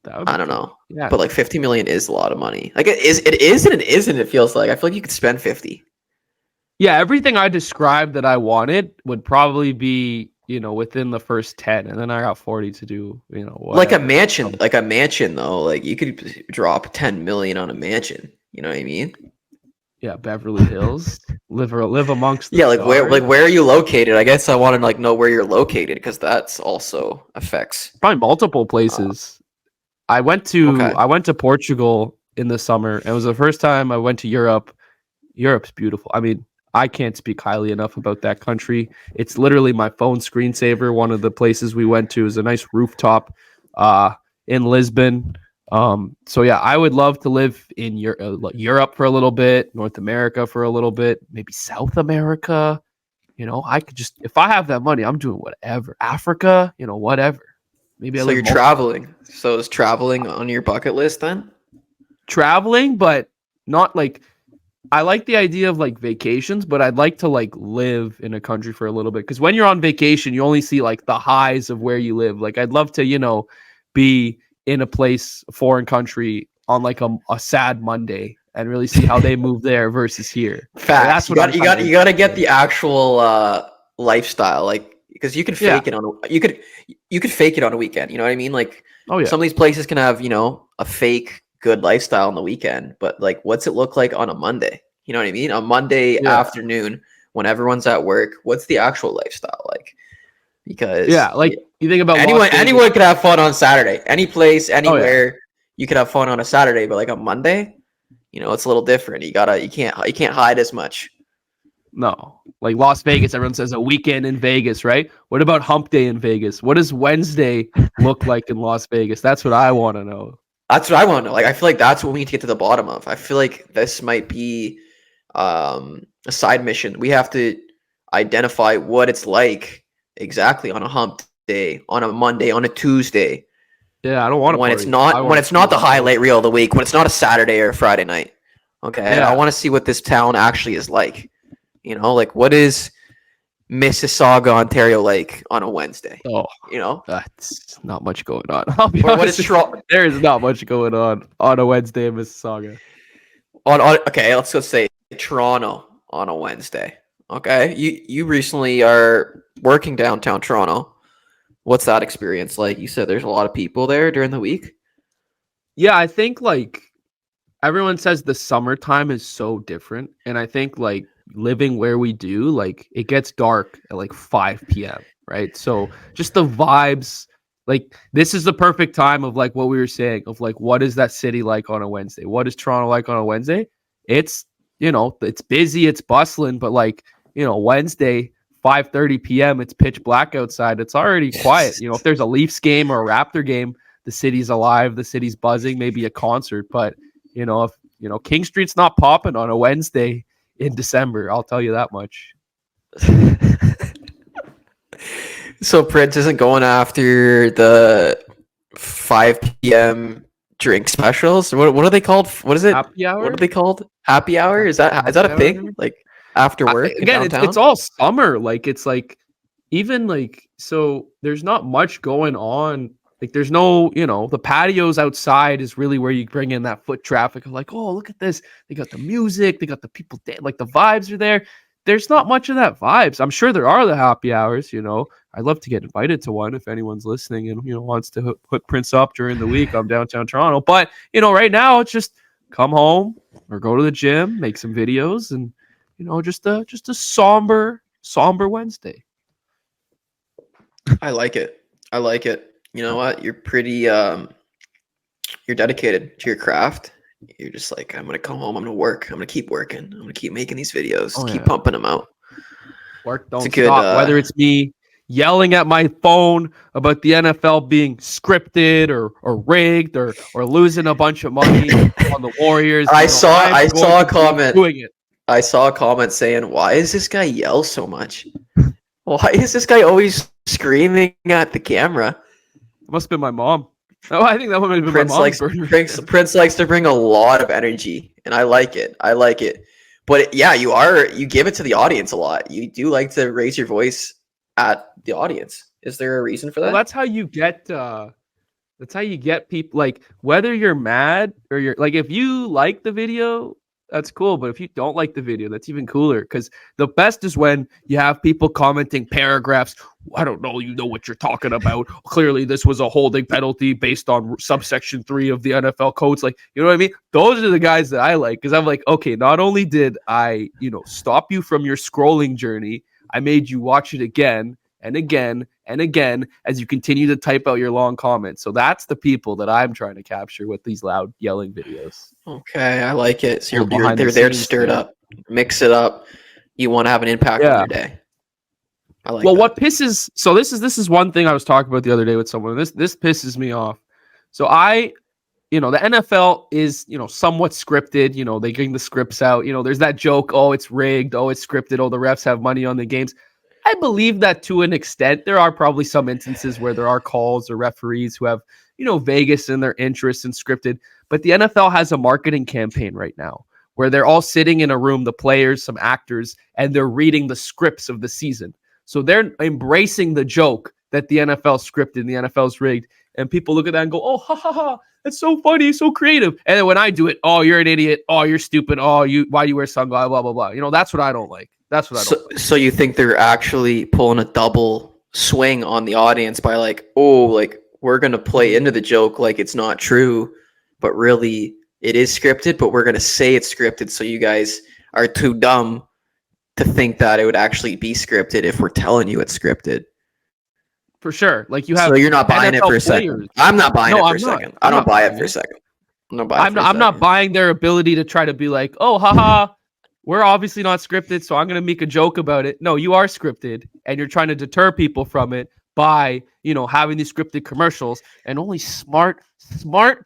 That would I be don't cool. know. Yeah. But like 50 million is a lot of money. Like it is and it isn't, it feels like. I feel like you could spend 50. Yeah. Everything I described that I wanted would probably be, within the first 10. And then I got 40 to do, whatever. Like a mansion though. Like you could drop 10 million on a mansion. You know what I mean? Yeah. Beverly Hills. Live amongst the Yeah, stars. like where are you located? I guess I want to like know where you're located because that's also affects. Probably multiple Uh, places. I went to okay. I went to Portugal in the summer. It was the first time I went to Europe. Europe's beautiful. I mean, I can't speak highly enough about that country. It's literally my phone screensaver. One of the places we went to is a nice rooftop uh, in Lisbon. So yeah, I would love to live in Europe for a little bit, North America for a little bit, maybe South America. I could just if I have that money, I'm doing whatever. Africa, whatever. Maybe I So live you're traveling. So is traveling on your bucket list then? traveling, but not like I like the idea of like vacations, but I'd like to like live in a country for a little bit because when you're on vacation, you only see like the highs of where you live. Like I'd love to, be in a place, a foreign country on like a sad Monday and really see how they move there versus here. Like, Facts. that's what I'm kind of You got to interested get in. the actual lifestyle, like because you can Yeah. fake it on you could fake it on a weekend. You know what I mean? Like Oh yeah. some of these places can have a fake good lifestyle on the weekend, but like what's it look like on a Monday? You know what I mean? On Monday Yeah. afternoon when everyone's at work, what's the actual lifestyle like? Because Yeah. Like you think about Las Vegas. anyone could have fun on Saturday. Any place, Oh yeah. anywhere, you could have fun on a Saturday, but like on Monday, it's a little different. You can't hide as much. No. Like Las Vegas, everyone says a weekend in Vegas, right? What about hump day in Vegas? What does Wednesday look like in Las Vegas? That's what I want to know. That's what I want to know. Like I feel like that's what we need to get to the bottom of. I feel like this might be a side mission. We have to identify what it's like exactly on a hump day, on a Monday, on a Tuesday, Yeah, I don't want to when it's party. I not want to see the how it is. highlight reel of the week, when it's not a Saturday or a Friday night. Okay, I Yeah. want to see what this town actually is like. Like what is Mississauga, Ontario like on a Wednesday? Oh, You know, that's not much going on. I'll be what is honest. There is not much going on a Wednesday in Mississauga. okay, let's say Toronto on a Wednesday. Okay, you recently are working downtown Toronto. What's that experience like? You said there's a lot of people there during the week. Yeah, I think like everyone says the summertime is so different. And I think like living where we do, like it gets dark at like 5 p.m. Right. So just the vibes, like this is the perfect time of like what we were saying of like what is that city like on a Wednesday? What is Toronto like on a Wednesday? It's it's busy, it's bustling, but like, Wednesday, 5:30 p.m., it's pitch black outside. It's already quiet. If there's a Leafs game or a Raptor game, the city's alive, the city's buzzing, maybe a concert. But, if, King Street's not popping on a Wednesday in December, I'll tell you that much. So Prince isn't going after the 5 p.m. drink specials. What are they called? What is it? Happy hour? What are they called? Happy hour? Is that a thing? Like after work? Again, it's all summer. Like, it's like, even like, so there's not much going on. Like, there's no, the patios outside is really where you bring in that foot traffic of like, oh, look at this. They got the music. They got the people, like the vibes are there. There's not much of that vibes. I'm sure there are the happy hours, I'd love to get invited to one if anyone's listening and, wants to put Prince up during the week. I'm downtown Toronto. But, right now it's just come home or go to the gym, make some videos, and, just a somber Wednesday. I like it. You know what? You're pretty you're dedicated to your craft. You're just like, I'm gonna come home, I'm gonna work, I'm gonna keep working, I'm gonna keep making these videos, keep pumping them out. Work don't stop. Whether it's me yelling at my phone about the NFL being scripted or rigged or losing a bunch of money on the Warriors. I saw a comment. I saw a comment saying, "Why does this guy yell so much? Why is this guy always screaming at the camera?" It must have been my mom. Oh, I think that would have been Prince my mom. Prince likes to bring a lot of energy, and I like it. But yeah, you give it to the audience a lot. You do like to raise your voice at the audience. Is there a reason for that? Well, that's how you get people, like, whether you're mad or you're like, if you like the video, that's cool. But if you don't like the video, that's even cooler, because the best is when you have people commenting paragraphs. I don't know, what you're talking about. Clearly, this was a holding penalty based on subsection 3 of the NFL codes. Like, you know what I mean? Those are the guys that I like, because I'm like, okay, not only did I, stop you from your scrolling journey, I made you watch it again and again and again as you continue to type out your long comments. So that's the people that I'm trying to capture with these loud yelling videos. Okay, I like it. So they're there to stir it up, mix it up. You want to have an impact on your day. I like. Well, that. What pisses? So this is one thing I was talking about the other day with someone. This pisses me off. So the NFL is, somewhat scripted. They bring the scripts out. There's that joke, oh, it's rigged, oh, it's scripted, oh, the refs have money on the games. I believe that to an extent. There are probably some instances where there are calls or referees who have, Vegas in their interest in scripted. But the NFL has a marketing campaign right now where they're all sitting in a room, the players, some actors, and they're reading the scripts of the season. So they're embracing the joke that the NFL scripted and the NFL's rigged. And people look at that and go, oh, ha, ha, ha. That's so funny, so creative. And then when I do it, oh, you're an idiot. Oh, you're stupid. Oh, why do you wear sunglasses? Blah, blah, blah. That's what I don't like. That's what I don't like. So you think they're actually pulling a double swing on the audience by like, oh, like we're going to play into the joke like it's not true, but really it is scripted, but we're going to say it's scripted so you guys are too dumb to think that it would actually be scripted if we're telling you it's scripted. For sure. Like, you have. So you're not buying it for a second. I'm not buying it for a second. I don't buy it for a second. I'm not buying their ability to try to be like, oh, haha, we're obviously not scripted, so I'm going to make a joke about it. No, you are scripted, and you're trying to deter people from it by, having these scripted commercials. And only smart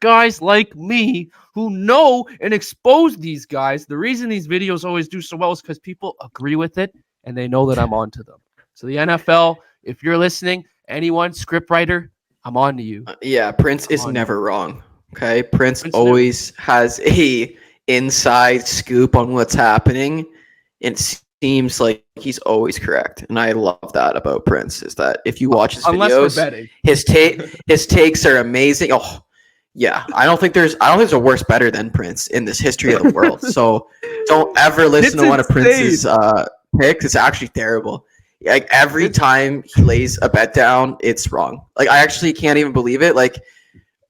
guys like me who know and expose these guys. The reason these videos always do so well is because people agree with it, and they know that I'm onto them. So the NFL, if you're listening, anyone, scriptwriter, I'm on to you. Yeah, Prince is never wrong. Okay, Prince always has a inside scoop on what's happening. It seems like he's always correct, and I love that about Prince. Is that if you watch his videos, his takes are amazing. Oh, yeah, I don't think there's a worse better than Prince in this history of the world. So don't ever listen to one of Prince's picks. It's actually terrible. Like, every time he lays a bet down, it's wrong. Like, I actually can't even believe it. Like,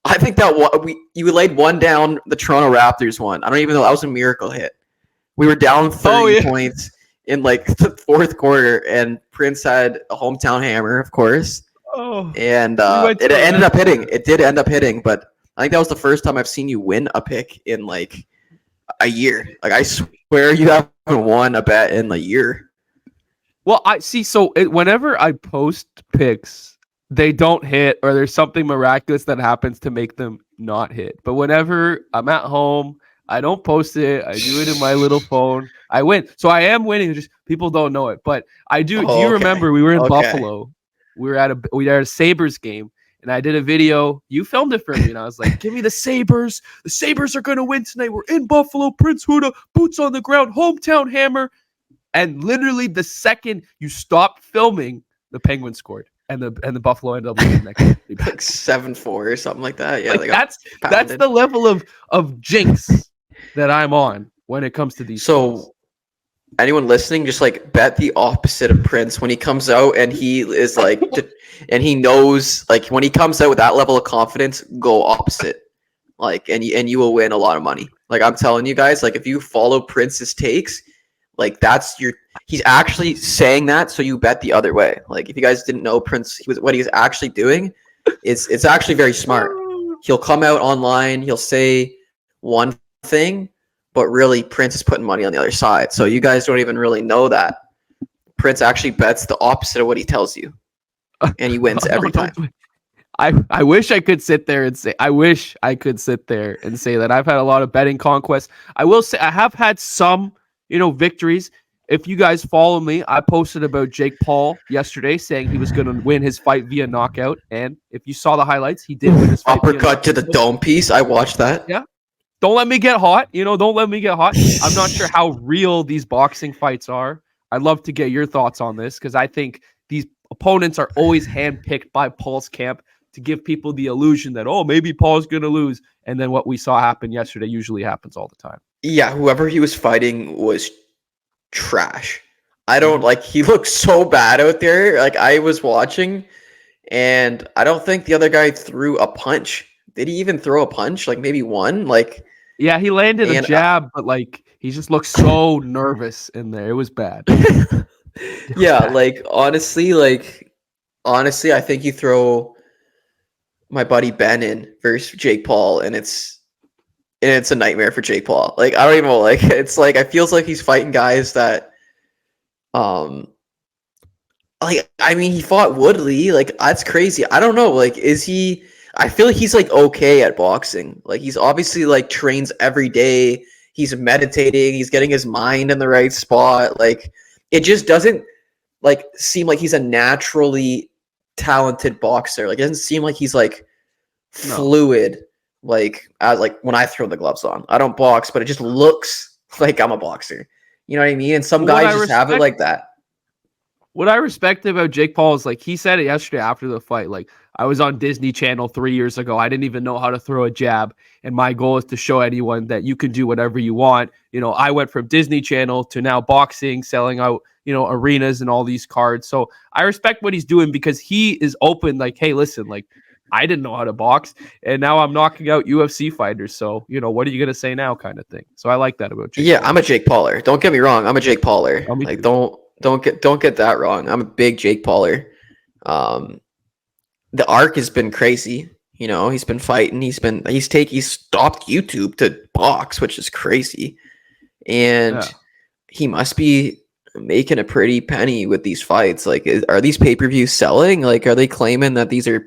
I think that you laid one down, the Toronto Raptors one. I don't even know, that was a miracle hit. We were down 30 points in like the fourth quarter, and Prince had a hometown hammer, of course. Oh, and it ended up hitting. It did end up hitting, but I think that was the first time I've seen you win a pick in like a year. Like I swear you haven't won a bet in a year. Well, I see. So whenever I post pics, they don't hit, or there's something miraculous that happens to make them not hit. But whenever I'm at home, I don't post it. I do it in my little phone. I win. So I am winning. Just people don't know it. But I do. Do Oh, you okay. remember we were in Okay. Buffalo? We were at a Sabres game, and I did a video. You filmed it for me, and I was like, "Give me the Sabres. The Sabres are gonna win tonight. We're in Buffalo. Prince Hudda, boots on the ground, hometown hammer." And literally the second you stopped filming, the Penguins scored, and the Buffalo ended up losing that game. Like 7-4 or something like that. Yeah, Like they got that's pounded. the level of jinx that I'm on when it comes to these things. So anyone listening, just like bet the opposite of Prince when he comes out and he is like, and he knows like when he comes out with that level of confidence, go opposite. Like and you will win a lot of money. Like I'm telling you guys, like if you follow Prince's takes, like he's actually saying that, so you bet the other way. Like if you guys didn't know Prince, what he's actually doing, it's actually very smart. He'll come out online, he'll say one thing, but really Prince is putting money on the other side. So you guys don't even really know that Prince actually bets the opposite of what he tells you, and he wins every time. I wish I could sit there and say that I've had a lot of betting conquests. I will say I have had some, victories. If you guys follow me, I posted about Jake Paul yesterday saying he was going to win his fight via knockout. And if you saw the highlights, he did win his fight via Uppercut to the knockout. dome piece. I watched that. Yeah. Don't let me get hot. Don't let me get hot. I'm not sure how real these boxing fights are. I'd love to get your thoughts on this because I think these opponents are always handpicked by Paul's camp to give people the illusion that, oh, maybe Paul's going to lose. And then what we saw happen yesterday usually happens all the time. Yeah, whoever he was fighting was trash. I don't like, he looked so bad out there. Like I was watching and I don't think the other guy threw a punch. Did he even throw a punch? Like maybe one? Like yeah, he landed a jab, but like he just looked so nervous in there. It was bad. Yeah, like honestly, I think you throw my buddy Ben in versus Jake Paul, and it's a nightmare for Jake Paul. Like I don't even know, like it's like I feels like he's fighting guys that like I mean he fought Woodley, like that's crazy. I don't know, like is he I feel like he's like okay at boxing. Like he's obviously like trains every day. He's meditating, he's getting his mind in the right spot. Like it just doesn't like seem like he's a naturally talented boxer. Like it doesn't seem like he's like fluid like as like when I throw the gloves on. I don't box, but it just looks like I'm a boxer. You know what I mean? And some guys just have it like that. What I respect about Jake Paul is like he said it yesterday after the fight. Like I was on Disney Channel 3 years ago. I didn't even know how to throw a jab, and my goal is to show anyone that you can do whatever you want. I went from Disney Channel to now boxing, selling out, arenas and all these cards. So I respect what he's doing because he is open. Like, hey, listen, like I didn't know how to box, and now I'm knocking out UFC fighters. So what are you gonna say now, kind of thing. So I like that about Jake Paul. I'm a Jake Pauler. Don't get me wrong. I'm a Jake Pauler. Like don't get that wrong. I'm a big Jake Pauler. The arc has been crazy. He's been fighting. He's stopped YouTube to box, which is crazy. And he must be making a pretty penny with these fights. Like, are these pay-per-views selling? Like, are they claiming that these are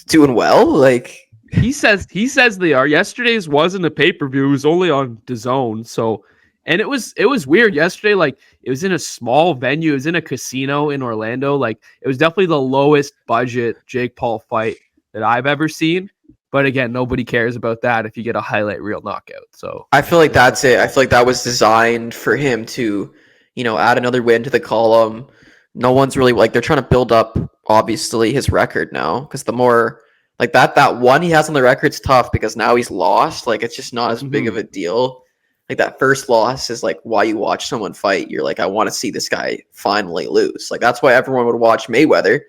doing well? Like, he says they are. Yesterday's wasn't a pay-per-view. It was only on DAZN. So, and it was weird yesterday. Like it was in a small venue. It was in a casino in Orlando. Like it was definitely the lowest budget Jake Paul fight that I've ever seen. But again, nobody cares about that if you get a highlight reel knockout. So I feel like that's it. I feel like that was designed for him to, add another win to the column. No one's really like they're trying to build up obviously his record now because the more like that one he has on the record's tough because now he's lost. Like it's just not as big of a deal. Like that first loss is like why you watch someone fight. You're like, I want to see this guy finally lose. Like that's why everyone would watch Mayweather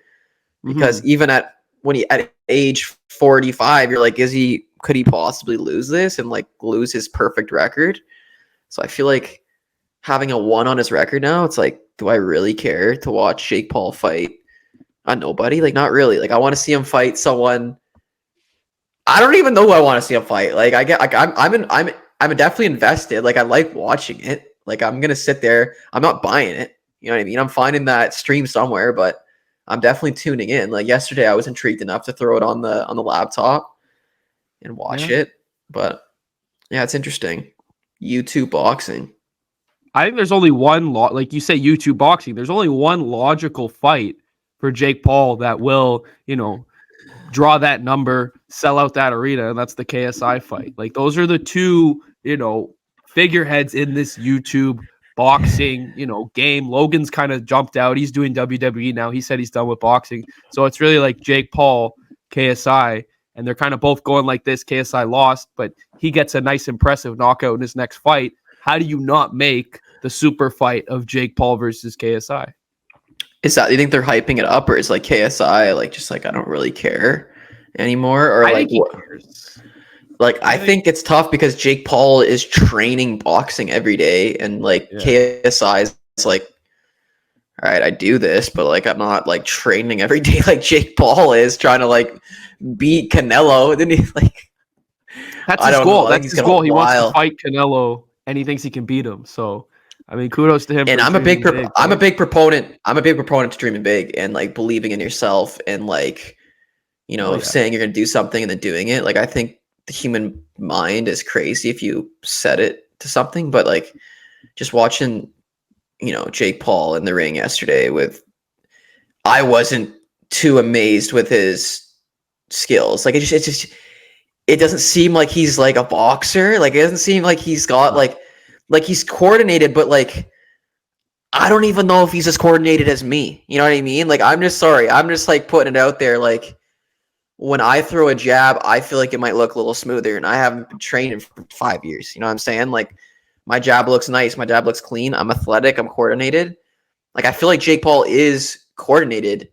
because even at age 45, you're like, could he possibly lose this and like lose his perfect record? So I feel like having a 1 on his record now, it's like, do I really care to watch Jake Paul fight a nobody? Like not really. Like I want to see him fight someone. I don't even know who I want to see him fight. Like I'm I'm definitely invested. Like I like watching it. Like I'm gonna sit there. I'm not buying it. You know what I mean? I'm finding that stream somewhere, but I'm definitely tuning in. Like yesterday, I was intrigued enough to throw it on the laptop and watch Yeah. it. But yeah, it's interesting. YouTube boxing. I think there's only one like you say YouTube boxing. There's only one logical fight for Jake Paul that will, draw that number, sell out that arena, and that's the KSI fight. Like those are the two, figureheads in this YouTube boxing, game. Logan's kind of jumped out. He's doing WWE now. He said he's done with boxing. So it's really like Jake Paul, KSI, and they're kind of both going like this. KSI lost, but he gets a nice impressive knockout in his next fight. How do you not make the super fight of Jake Paul versus KSI? Is that, you think they're hyping it up, or is like KSI like just like I don't really care anymore, or I like think he what? cares. Like I think it's tough because Jake Paul is training boxing every day, and like KSI is like, all right, I do this, but like I'm not like training every day like Jake Paul is trying to like beat Canelo. Then he like That's I his don't goal. know. I think That's he's his gonna goal. He wants to while. fight Canelo, and he thinks he can beat him. So, I mean, kudos to him And for I'm a big dreaming big. I'm a big proponent. I'm a big proponent to dreaming big and like believing in yourself and like saying you're gonna do something and then doing it. Like I think the human mind is crazy if you set it to something, but like just watching, Jake Paul in the ring yesterday I wasn't too amazed with his skills. Like it doesn't seem like he's like a boxer. Like it doesn't seem like he's got like he's coordinated, but like I don't even know if he's as coordinated as me. You know what I mean? Like I'm just sorry. I'm just like putting it out there. Like when I throw a jab, I feel like it might look a little smoother, and I haven't been training for 5 years. You know what I'm saying? Like my jab looks nice. My jab looks clean. I'm athletic. I'm coordinated. Like I feel like Jake Paul is coordinated.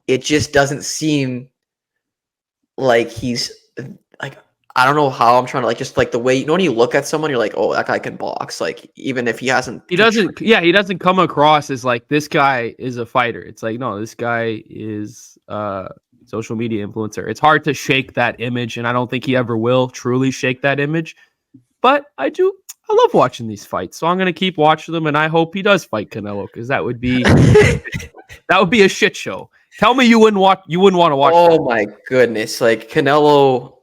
It just doesn't seem like he's like, I don't know how I'm trying to like, just like the way, when you look at someone, you're like, oh, that guy can box. Like even if he hasn't, he doesn't come across as like this guy is a fighter. It's like, no, this guy is social media influencer. It's hard to shake that image, and I don't think he ever will truly shake that image. But I love watching these fights, so I'm gonna keep watching them, and I hope he does fight Canelo, because that would be a shit show. Tell me you wouldn't want to watch. Oh my goodness, like Canelo,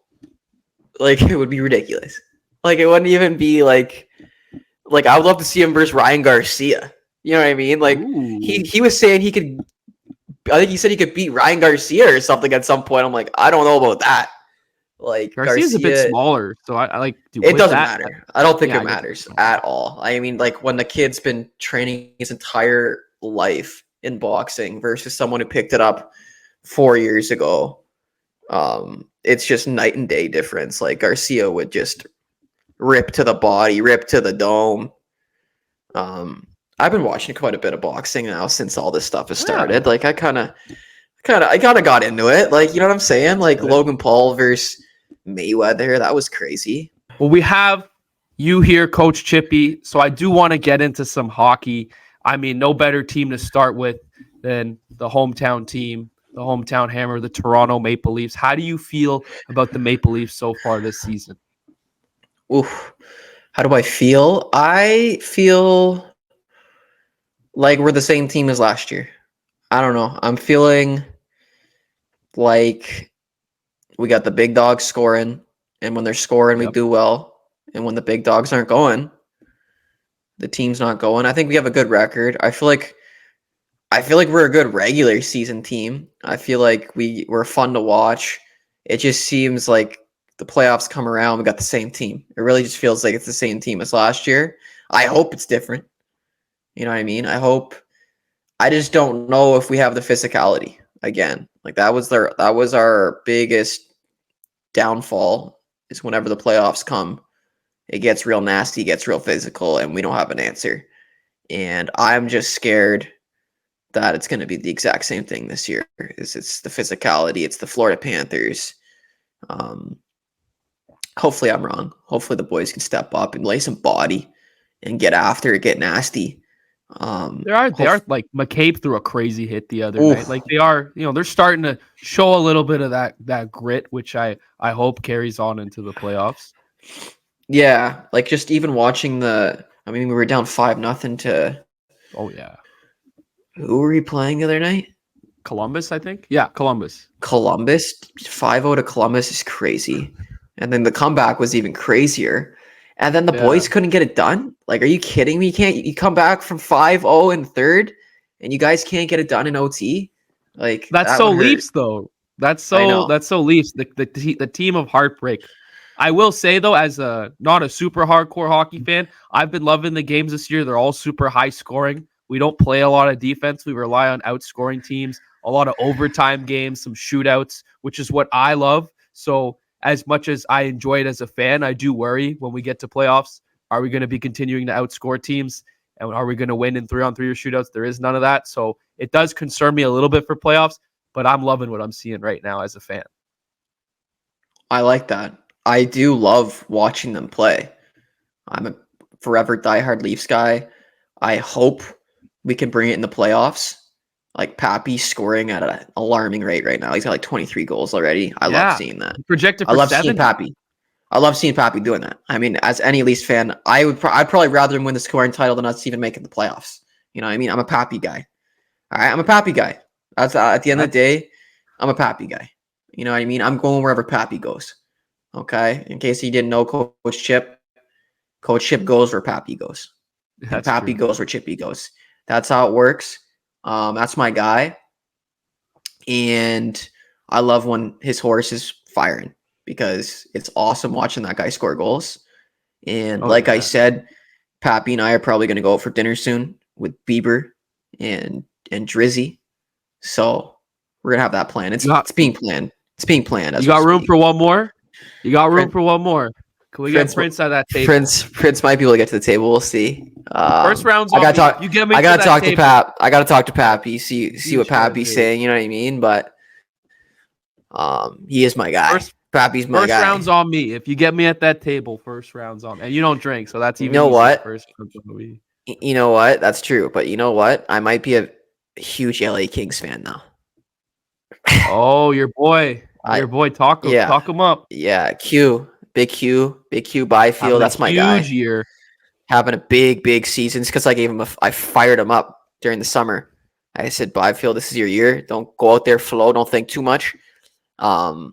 like it would be ridiculous. Like it wouldn't even be like I would love to see him versus Ryan Garcia. You know what I mean? Like he was saying he could. I think he said he could beat Ryan Garcia or something at some point. I'm like, I don't know about that. Like Garcia's a bit smaller, so I like. It doesn't matter. I don't think it matters at all. I mean, like when the kid's been training his entire life in boxing versus someone who picked it up 4 years ago, it's just night and day difference. Like Garcia would just rip to the body, rip to the dome. I've been watching quite a bit of boxing now since all this stuff has started. Like I kind of got into it. Like, you know what I'm saying? Like Logan Paul versus Mayweather, that was crazy. Well, we have you here, Coach Chippy. So I do want to get into some hockey. I mean, no better team to start with than the hometown team, the hometown hammer, the Toronto Maple Leafs. How do you feel about the Maple Leafs so far this season? Oof. How do I feel? I feel like we're the same team as last year. I don't know. I'm feeling like we got the big dogs scoring, and when they're scoring, we do well. And when the big dogs aren't going, the team's not going. I think we have a good record. I feel like we're a good regular season team. I feel like we're fun to watch. It just seems like the playoffs come around, we got the same team. It really just feels like it's the same team as last year. I hope it's different. You know what I mean? I just don't know if we have the physicality again. Like that was our biggest downfall, is whenever the playoffs come, it gets real nasty, gets real physical, and we don't have an answer. And I'm just scared that it's going to be the exact same thing this year. It's the physicality. It's the Florida Panthers. Hopefully I'm wrong. Hopefully the boys can step up and lay some body and get after it, get nasty. They are like McCabe threw a crazy hit the other night. Like they are, they're starting to show a little bit of that grit, which I hope carries on into the playoffs. Yeah, like just even watching I mean, we were down 5-0 to Oh yeah, who were we playing the other night? Columbus, I think. Yeah, Columbus. Columbus. 5-0 to Columbus is crazy. And then the comeback was even crazier. And then the Yeah, boys couldn't get it done. Like, are you kidding me? You come back from 5-0 in third and you guys can't get it done in OT? Like, that's that so would hurt. Leafs though. That's I so know. that's so Leafs. The team of heartbreak. I will say though, as a not a super hardcore hockey fan, I've been loving the games this year. They're all super high scoring. We don't play a lot of defense. We rely on outscoring teams, a lot of overtime games, some shootouts, which is what I love. So as much as I enjoy it as a fan, I do worry when we get to playoffs. Are we going to be continuing to outscore teams? And are we going to win in 3-on-3 or shootouts? There is none of that. So it does concern me a little bit for playoffs, but I'm loving what I'm seeing right now as a fan. I like that. I do love watching them play. I'm a forever diehard Leafs guy. I hope we can bring it in the playoffs. Like Pappy's scoring at an alarming rate right now. He's got like 23 goals already. I love Yeah. seeing that. Projected I for love seeing 70. Pappy. I love seeing Pappy doing that. I mean, as any Leafs fan, I'd probably rather him win the scoring title than us even making the playoffs. You know what I mean? I'm a Pappy guy. All right, I'm a Pappy guy. That's at the end of the day, I'm a Pappy guy. You know what I mean? I'm going wherever Pappy goes. Okay. In case you didn't know, Coach Chip goes where Pappy goes, and That's Pappy true. goes where Chippy goes. That's how it works. That's my guy, and I love when his horse is firing because it's awesome watching that guy score goals. And Oh like I yeah. said, Pappy and I are probably going to go out for dinner soon with Bieber and Drizzy. So we're gonna have that plan. You got It's being planned. It's being planned you as we got room speak. for one more? You got room Prince for one more. Can we get Prince Prince at that table? Prince might be able to get to the table. We'll see. First round's on me. If you get me I to gotta that talk to table, Pap. I gotta talk to yeah, Pappy. See what huge fan, Pappy's dude. saying. You know what I mean? But he is my guy. First Pappy's my first guy. round's on me. If you get me at that table, first round's on. And you don't drink, so that's You even know easier. what? First round's on me. You know what? That's true. But you know what? I might be a huge LA Kings fan now. Oh, your boy. I Your boy Taco. yeah Talk him up. yeah. Big Q Byfield. Having a That's my huge guy. year. Having a big season because I fired him up during the summer. I said, Byfield, this is your year. Don't go out there, flow. Don't think too much. I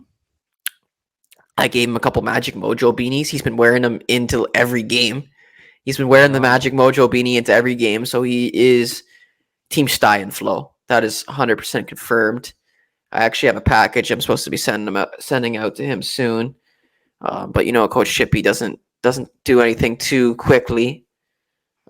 gave him a couple Magic Mojo beanies. He's been wearing them into every game. He's been wearing the Magic Mojo beanie into every game. So he is Team Sty and Flow. That is 100% confirmed. I actually have a package I'm supposed to be sending out to him soon. But you know, Coach Chippy doesn't do anything too quickly.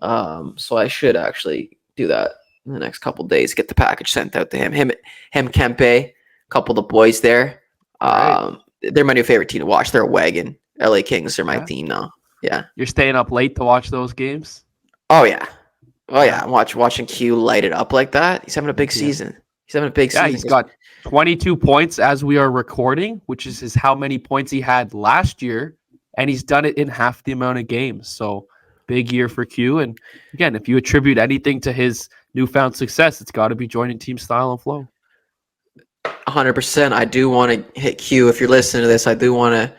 So I should actually do that in the next couple days. Get the package sent out to him. Kempe, a couple of the boys there. Right. They're my new favorite team to watch. They're a wagon. LA Kings are my Yeah. team now. Yeah. You're staying up late to watch those games? Oh yeah. Oh yeah. Yeah. I'm watching Q light it up like that. He's having a big Yeah. season. He's having a big Yeah, season. he's got 22 points as we are recording, which is how many points he had last year, and he's done it in half the amount of games. So big year for Q. And again, if you attribute anything to his newfound success, it's got to be joining Team Style and Flow. 100%. I do want to hit Q. If you're listening to this, I do want to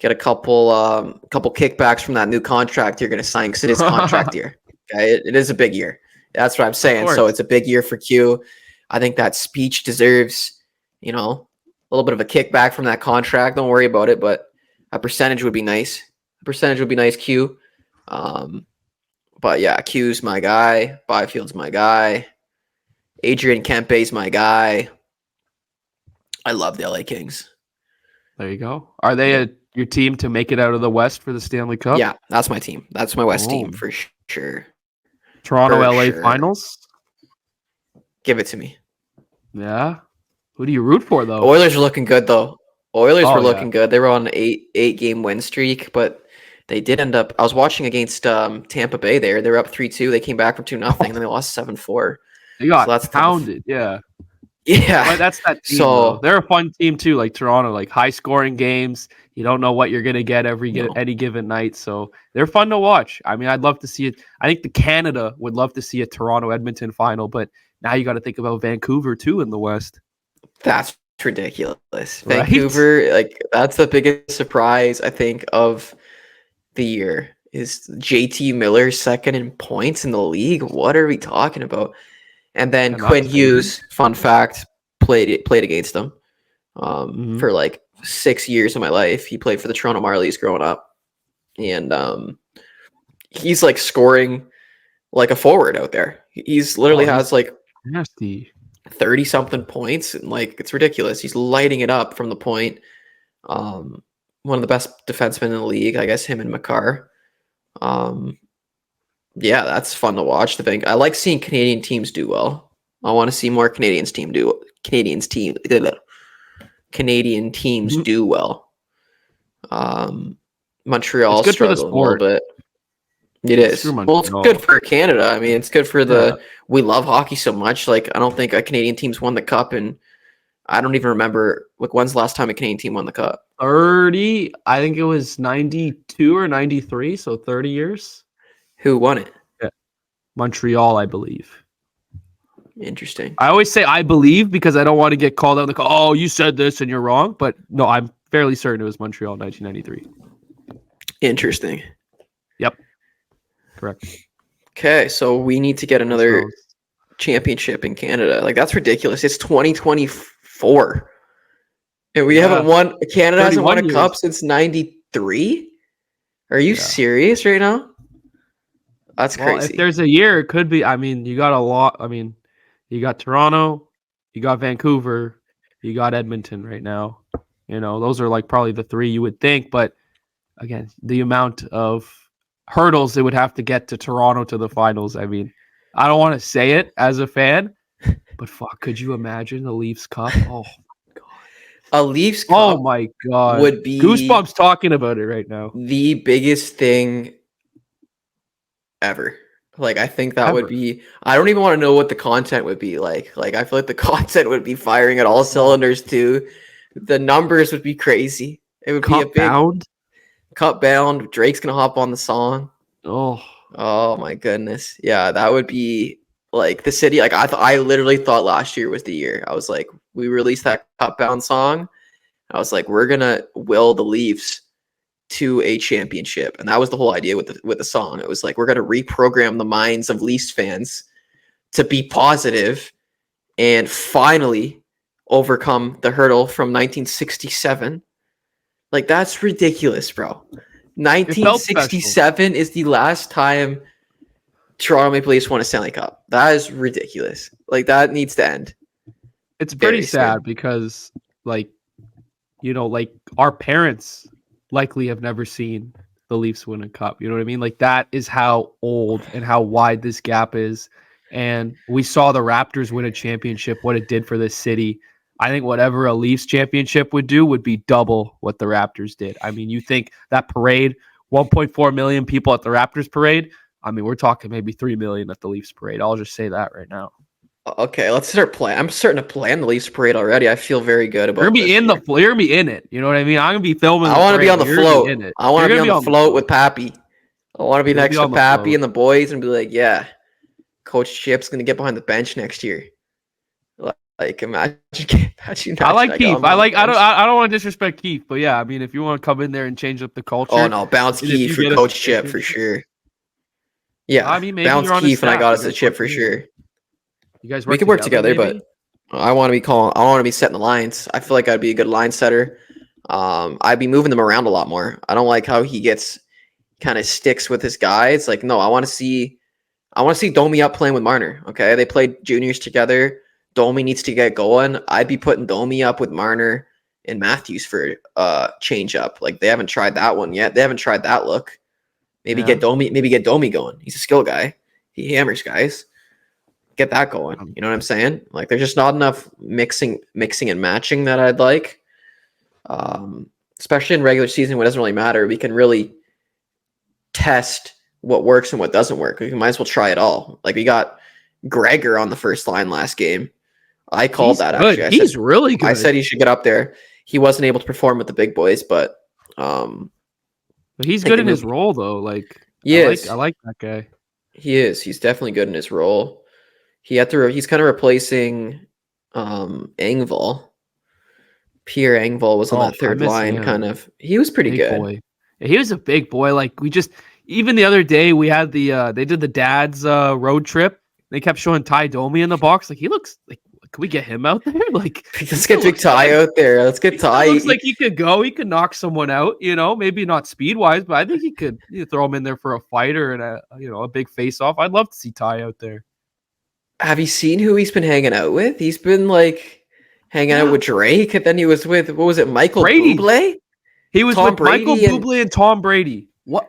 get a couple kickbacks from that new contract you're going to sign because it is contract year. Okay, it is a big year. That's what I'm saying. So it's a big year for Q. I think that speech deserves, a little bit of a kickback from that contract. Don't worry about it, but a percentage would be nice. Q. But yeah, Q's my guy. Byfield's my guy. Adrian Kempe's my guy. I love the LA Kings. There you go. Are they your team to make it out of the West for the Stanley Cup? Yeah, that's my team. That's my West team for sure. Toronto, LA finals? Give it to me. Yeah. Who do you root for, though? Oilers are looking good, though. Oilers were looking good. They were on an eight-game win streak, but they did end up – I was watching against Tampa Bay there. They were up 3-2. They came back from 2-0, and then they lost 7-4. They got pounded, yeah. Yeah. But that's that team, though. They're a fun team, too, like Toronto, like high-scoring games. You don't know what you're going to get any given night, so they're fun to watch. I mean, I'd love to see it. I think the Canada would love to see a Toronto-Edmonton final, but now you got to think about Vancouver, too, in the West. That's ridiculous. Right? Vancouver, like, that's the biggest surprise, I think, of the year. Is JT Miller second in points in the league? What are we talking about? And then And that's Quinn crazy. Hughes, fun fact, played against him Mhm. for like 6 years of my life. He played for the Toronto Marlies growing up, and he's like scoring like a forward out there. He's literally Oh, has he's like nasty. 30 something points, and like it's ridiculous. He's lighting it up from the point. Um, One of the best defensemen in the league, I guess him and Makar. Um, yeah, that's fun to watch. The thing I like seeing Canadian teams do well. I want to see more Canadian teams Mhm. do well. It's Montreal good for the struggled a little sport. bit. It Screw is. Well, it's good Montreal. for Canada. I mean, it's good for Yeah. we love hockey so much. Like, I don't think a Canadian team's won the cup, and I don't even remember, like, when's the last time a Canadian team won the cup? 30, I think it was 92 or 93, so 30 years. Who won it? Yeah. Montreal, I believe. Interesting. I always say I believe because I don't want to get called out like, oh, you said this and you're wrong. But no, I'm fairly certain it was Montreal 1993. Interesting. Yep. Correct. Okay, so we need to get another championship in Canada. Like, that's ridiculous. It's 2024. And we haven't won. Canada hasn't won a 31 cup years. since 93? Are you Yeah. serious right now? That's Well, if crazy. there's a year, it could be. I mean, you got a lot. I mean, you got Toronto, you got Vancouver, you got Edmonton right now. You know, those are like probably the three you would think. But again, the amount of hurdles it would have to get to Toronto to the finals. I mean, I don't want to say it as a fan, but fuck, could you imagine the Leafs Cup? Oh, A Leafs oh Cup my God. would be Goosebumps talking about it right now. the biggest thing ever. Like, I think that would Ever. be. I don't even want to know what the content would be like. Like, I feel like the content would be firing at all cylinders too. The numbers would be crazy. It would be a Cup big bound. cup bound. Drake's gonna hop on the song. Oh, Oh my goodness. Yeah, that would be like the city. Like, I literally thought last year was the year. I was like, we released that cup bound song. I was like, we're gonna will the Leafs to a championship, and that was the whole idea with the song. It was like, we're gonna reprogram the minds of Leafs fans to be positive and finally overcome the hurdle from 1967. Like, that's ridiculous, bro. it felt special. 1967 is the last time Toronto Maple Leafs won a Stanley Cup. That is ridiculous. Like, that needs to end. It's pretty Very sad soon. because, like, you know, like our parents likely have never seen the Leafs win a cup. You know what I mean? Like, that is how old and how wide this gap is. And we saw the Raptors win a championship, what it did for this city. I think whatever a Leafs championship would do would be double what the Raptors did. I mean, you think that parade, 1.4 million people at the Raptors parade. I mean, we're talking maybe 3 million at the Leafs parade. I'll just say that right now. Okay, let's start plan. I'm starting to plan the Leafs parade already. I feel very good You're about gonna be this in year. you're gonna be in it. You know what I mean? I'm gonna be filming I the want to be parade, on the but you're gonna be in float. it. I want You're to be gonna on be the on the float with float. Pappy. I want to be You'll next be to on the Pappy float. and the boys and be like, yeah, Coach Chip's gonna get behind the bench next year. Like, imagine I like I got Keith. him on the bench. I don't want to disrespect Keith, but yeah, I mean, if you want to come in there and change up the Oh culture, no, bounce and if Keith you for get us a Coach Chip for championship, sure. I Yeah, mean, maybe bounce you're on his Keith and I staff. got You us a guys chip work for together. sure. You guys We work could work together, together, but maybe. I want to be calling. I want to be setting the lines. I feel like I'd be a good line setter. I'd be moving them around a lot more. I don't like how he gets kind of sticks with his guys. Like, no, I want to see Domi up playing with Marner. Okay, they played juniors together. Domi needs to get going. I'd be putting Domi up with Marner and Matthews for change up. Like, they haven't tried that one yet. They haven't tried that look. Maybe Yeah. get Domi going. He's a skill guy. He hammers guys. Get that going. You know what I'm saying? Like, there's just not enough mixing and matching that I'd like. Especially in regular season when it doesn't really matter. We can really test what works and what doesn't work. We might as well try it all. Like, we got Gregor on the first line last game. I called He's that good. actually. He's really I good. said he should get up there. He wasn't able to perform with the big boys, but But he's I think good they in his moved. role though. Like He I is. like that guy. He is. He's definitely good in his role. He's kind of replacing Engvall. Pierre Engvall was on Oh, that I third miss line, him. kind of. He was pretty Big good. boy. He was a big boy. Like even the other day we had they did the dad's road trip. They kept showing Ty Domi in the box. Like he looks like, can we get him out there? Like Let's get Big Ty out there. Let's get Ty. Looks like he could go. He could knock someone out. Maybe not speed wise, but I think he could throw him in there for a fighter and a big face off. I'd love to see Ty out there. Have you seen who he's been hanging out with? He's been like hanging out with Drake, and then he was with Michael Brady. Bublé? He was with Michael Bublé and Tom Brady. What?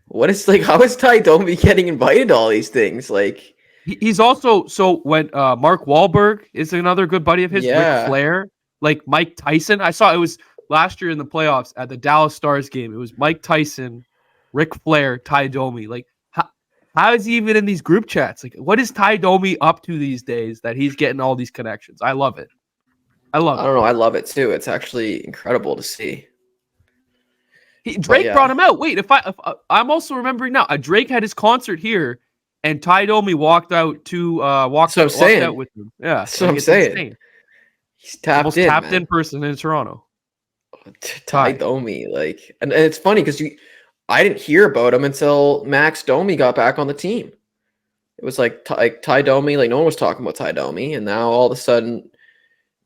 What is how is Ty Domi getting invited to all these things? Like he's also when Mark Wahlberg is another good buddy of his. Yeah. Ric Flair, like Mike Tyson. I saw it was last year in the playoffs at the Dallas Stars game. It was Mike Tyson, Ric Flair, Ty Domi. Like how is he even in these group chats? Like what is Ty Domi up to these days that he's getting all these connections? I love it. I don't know. I love it too. It's actually incredible to see. Drake brought him out. Wait, if I'm also remembering now, Drake had his concert here, and Ty Domi walked out walked out with him. Yeah, that's what I'm saying. Insane. He's tapped in person in Toronto. Ty Domi, and it's funny because I didn't hear about him until Max Domi got back on the team. It was like Ty Domi, no one was talking about Ty Domi, and now all of a sudden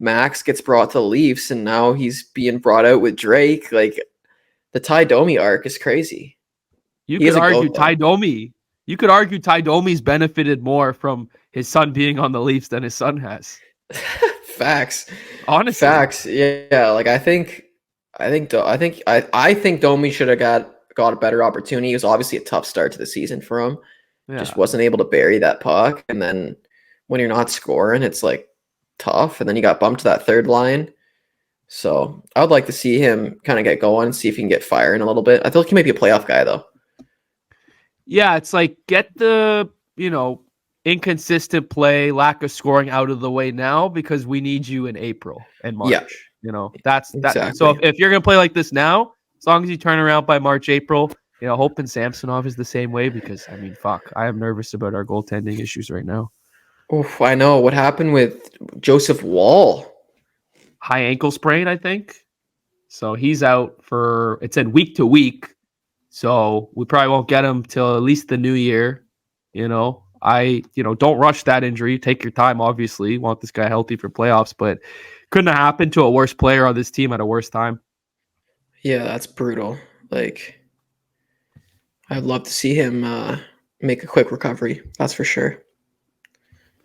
Max gets brought to the Leafs, and now he's being brought out with Drake. Like the Ty Domi arc is crazy. You could argue Ty Domi's benefited more from his son being on the Leafs than his son has. Facts. Honestly. Facts. Yeah. I think Domi should have got a better opportunity. It was obviously a tough start to the season for him. Yeah. Just wasn't able to bury that puck. And then when you're not scoring, it's tough. And then he got bumped to that third line. So I would like to see him kind of get going and see if he can get firing a little bit. I feel like he might be a playoff guy though. Yeah, it's get the, inconsistent play, lack of scoring out of the way now because we need you in April and March. Yeah. That's exactly. So if you're going to play like this now, as long as you turn around by March, April, hoping Samsonov is the same way because, I am nervous about our goaltending issues right now. Oof, I know. What happened with Joseph Woll? High ankle sprain, I think. So he's out for, it said week to week. So we probably won't get him till at least the new year. Don't rush that injury. Take your time, obviously. You want this guy healthy for playoffs, but couldn't have happened to a worse player on this team at a worse time. Yeah, that's brutal. I'd love to see him make a quick recovery. That's for sure.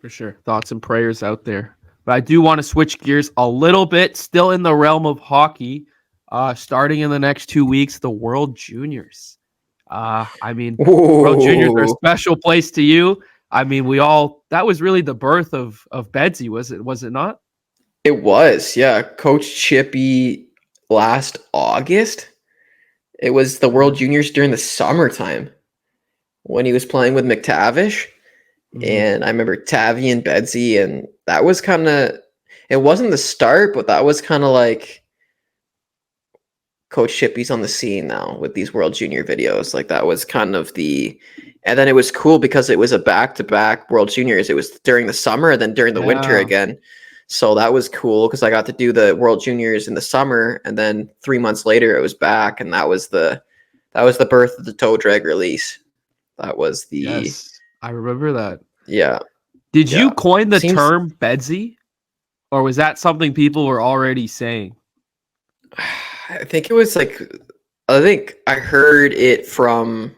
For sure. Thoughts and prayers out there. But I do want to switch gears a little bit, still in the realm of hockey. Starting in the next 2 weeks, the World Juniors. World Juniors are a special place to you. That was really the birth of Bedsy, was it not? It was, yeah. Coach Chippy last August. It was the World Juniors during the summertime when he was playing with McTavish. Mm-hmm. And I remember Tavi and Bedsy, and that was kind of, it wasn't the start, but that was kind of Coach Chippy's on the scene now with these World Junior videos. That was kind of and then it was cool because it was a back-to-back World Juniors. It was during the summer and then during the winter again. So that was cool because I got to do the World Juniors in the summer, and then 3 months later it was back, and that was the birth of the toe drag release. That was the. Yes, I remember that. Yeah. Did you coin the term Bedsy, or was that something people were already saying? I think it was I think I heard it from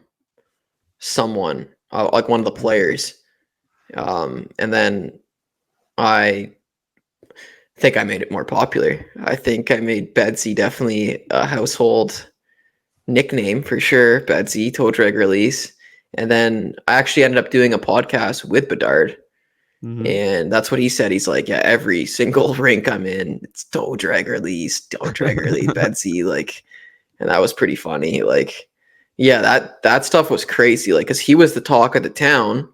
someone, one of the players, and then I think I made it more popular. I think I made Bedsy definitely a household nickname for sure. Bedsy, toe drag release. And then I actually ended up doing a podcast with Bedard. Mm-hmm. And that's what he said. He's like, yeah, every single rink I'm in, it's toe drag release, Bedsy. And that was pretty funny. Yeah, that stuff was crazy. Because he was the talk of the town.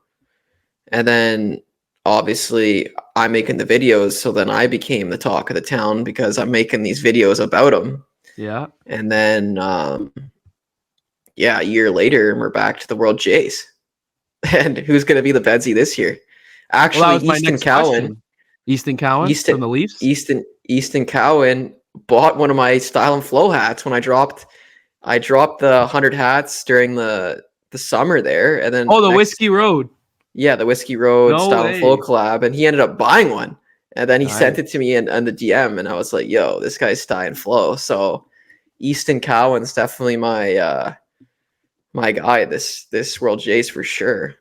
And then obviously I'm making the videos. So then I became the talk of the town because I'm making these videos about him. Yeah. And then, a year later, we're back to the World Jays. And who's going to be the Bedsy this year? Actually, Easton Cowan. Easton Cowan from the Leafs? Easton Cowan bought one of my Style and Flow hats when I dropped I dropped the 100 hats during the summer there, and then Oh, the Whiskey Road. the Whiskey Road No Style and Flow way. collab, and he ended up buying one, and then he sent Nice. it to me in the DM, and I was like, "Yo, this guy's Style and Flow." So Easton Cowan's definitely my guy. This World Jays for sure.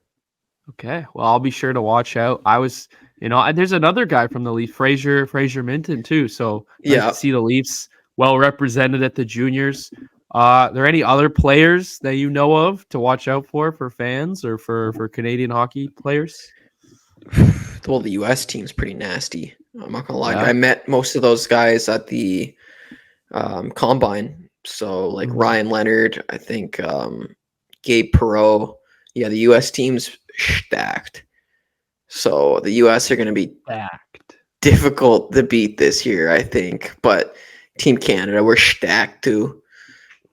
Okay, well, I'll be sure to watch out. I was, and there's another guy from the Leafs, Fraser Minton too. So nice Yeah. to see the Leafs well represented at the juniors. Are there any other players that you know of to watch out for fans or for Canadian hockey players? Well, the U.S. team's pretty nasty. I'm not gonna lie. Yeah. I met most of those guys at the combine. So like Mhm. Ryan Leonard, I think Gabe Perreault. Yeah, the U.S. team's stacked. So the U.S. are going to be Stacked. difficult to beat this year, I think. But Team Canada, we're stacked too.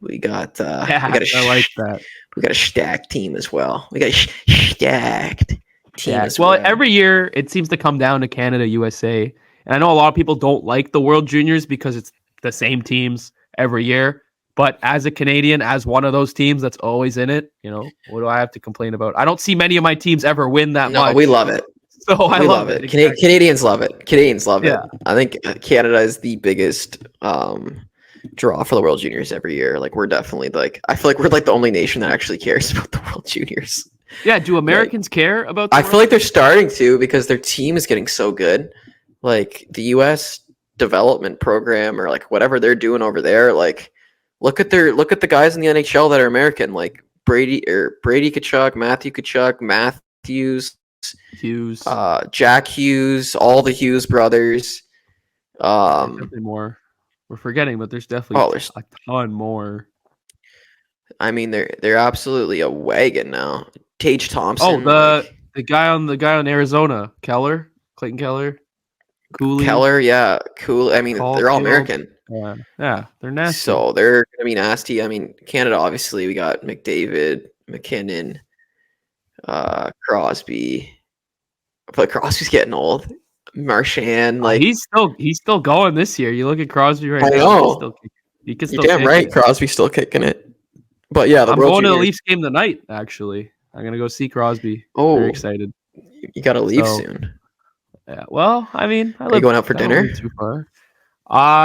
We got Yeah, I like that. we got a stacked team as well. We got a stacked team Stacked. as Well, well. every year it seems to come down to Canada, USA, and I know a lot of people don't like the World Juniors because it's the same teams every year. But as a Canadian, as one of those teams that's always in it, what do I have to complain about? I don't see many of my teams ever win that No, we much, love it. so I We love love it. it. Exactly. Canadians love it. Canadians love it. Yeah. I think Canada is the biggest draw for the World Juniors every year. Like we're definitely I feel like we're like the only nation that actually cares about the World Juniors. Yeah. Do Americans care about? I feel like they're starting to because their team is getting so good. Like the U.S. development program or like whatever they're doing over there. Like look at the guys in the NHL that are American. Like Brady Kachuk, Matthew Kachuk, Matthews, Hughes. Jack Hughes, all the Hughes brothers. There's definitely more. We're forgetting, but there's definitely There's a ton more. I mean, they're absolutely a wagon now. Tage Thompson, the guy on Arizona, Clayton Keller, Cooley, Keller, yeah, cool. I mean, they're all Caulfield. American. Yeah, they're nasty. So they're gonna be nasty. I mean, Canada, obviously, we got McDavid, McKinnon, Crosby, but Crosby's getting old. Marchand, he's still going this year. You look at Crosby right I now. know. He can You're still damn kick right. it. Crosby's still kicking it. But yeah, I'm going to the Leafs game tonight. Actually, I'm gonna go see Crosby. Very excited. You got to leave soon. Yeah. Well, I mean, Are you going out for dinner? Too far.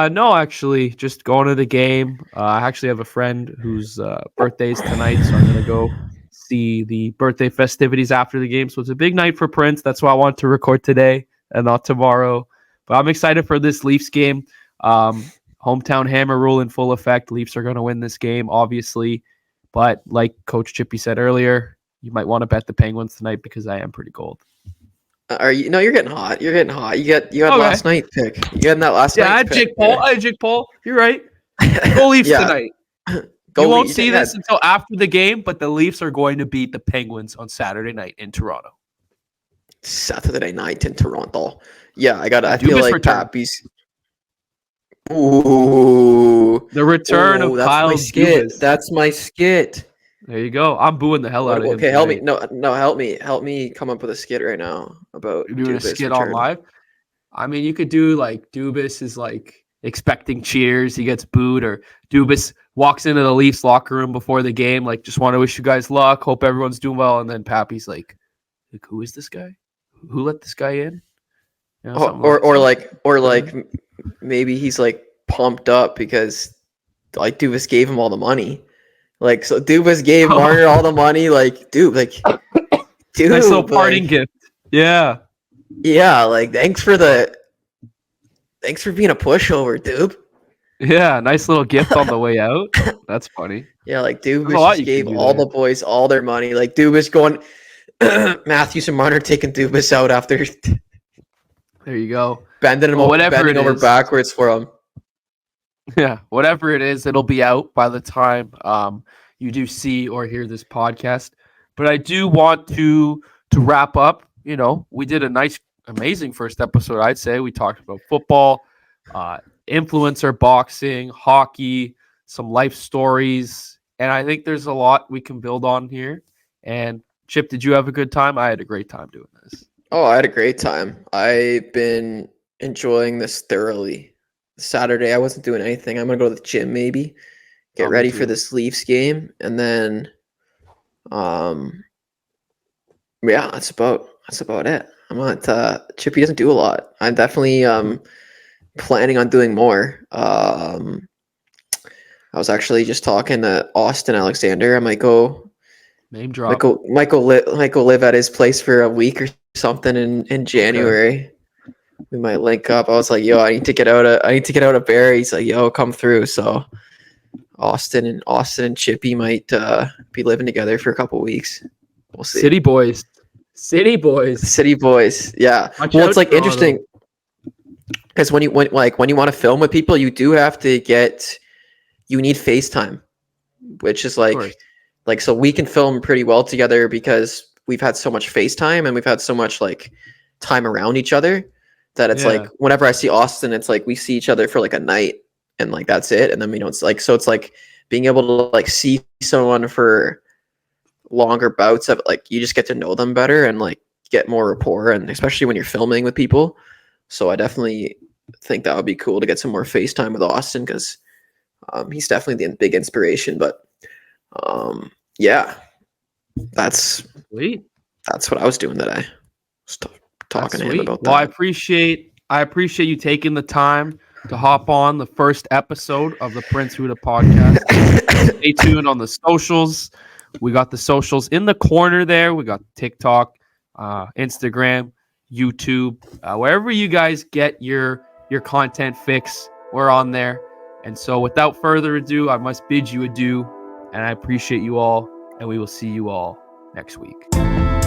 No, actually, just going to the game. I actually have a friend whose birthday's tonight, so I'm gonna go see the birthday festivities after the game. So it's a big night for Prince. That's why I want to record today and not tomorrow. But I'm excited for this Leafs game. Hometown hammer rule in full effect. Leafs are going to win this game, obviously. But like Coach Chippy said earlier, you might want to bet the Penguins tonight because I am pretty cold. Are you? No, you're getting hot. You're getting hot. You had last night pick. You had that last night. Yeah, I had Jake Paul. You're right. Go Leafs tonight. You won't see this until after the game, but the Leafs are going to beat the Penguins on Saturday night in Toronto. Saturday night in Toronto. Yeah, I feel like Pappy's. Ooh, the return of Kyle Dubas. That's my skit. There you go. I'm booing the hell out of him. Okay, help me. No, help me come up with a skit right now about You're doing Dubas a skit return. On live. I mean, you could do like Dubas is like expecting cheers, he gets booed, or Dubas walks into the Leafs locker room before the game, like just want to wish you guys luck, hope everyone's doing well, and then Pappy's like who is this guy? Who let this guy in? Maybe he's like pumped up because like Dubas gave him all the money. Like so Dubas gave Marner all the money, dude, nice little parting gift. Yeah. Yeah, thanks for being a pushover, dude. Yeah, nice little gift on the way out. That's funny. Yeah, Dubas just gave all the boys all their money. Like Dubas going Matthews and Marner taking Dubas out after there you go. Bending over backwards for him. Yeah, whatever it is, it'll be out by the time you do see or hear this podcast. But I do want to wrap up. We did a nice, amazing first episode, I'd say. We talked about football, influencer boxing, hockey, some life stories. And I think there's a lot we can build on here. And Chip, did you have a good time? I had a great time doing this. Oh, I had a great time. I've been enjoying this thoroughly. Saturday, I wasn't doing anything. I'm going to go to the gym maybe. get Me ready for too. this Leafs game, and then, yeah, that's about it. I'm not. Chippy doesn't do a lot. I'm definitely planning on doing more. I was actually just talking to Austin Alexander. I might go. Name Might drop. go. Might go live at his place for a week or something in Okay. January. We might link up. I was like, yo, I need to get out of Barrie. He's like, yo, come through. So Austin and Chippy might be living together for a couple weeks. We'll see. City boys. City boys. City boys. Yeah. Watch Well, out, it's like Toronto. interesting because when you want to film with people, you do have to you need FaceTime, which is Of course. like so we can film pretty well together because we've had so much FaceTime and we've had so much like time around each other that it's like Yeah. whenever I see Austin, it's like we see each other for like a night and like that's it. And then we don't like so it's like being able to like see someone for longer bouts of like you just get to know them better and like get more rapport, and especially when you're filming with people. So I definitely think that would be cool to get some more FaceTime with Austin because he's definitely the big inspiration. But yeah, that's Sweet. what I was doing today. Just talking to him Sweet. about Well, I that. appreciate you taking the time to hop on the first episode of the Prince Huda podcast. Stay tuned on the socials. We got the socials in the corner there. We got TikTok, Instagram, YouTube, wherever you guys get your content fix. We're on there. And so, without further ado, I must bid you adieu. And I appreciate you all. And we will see you all next week.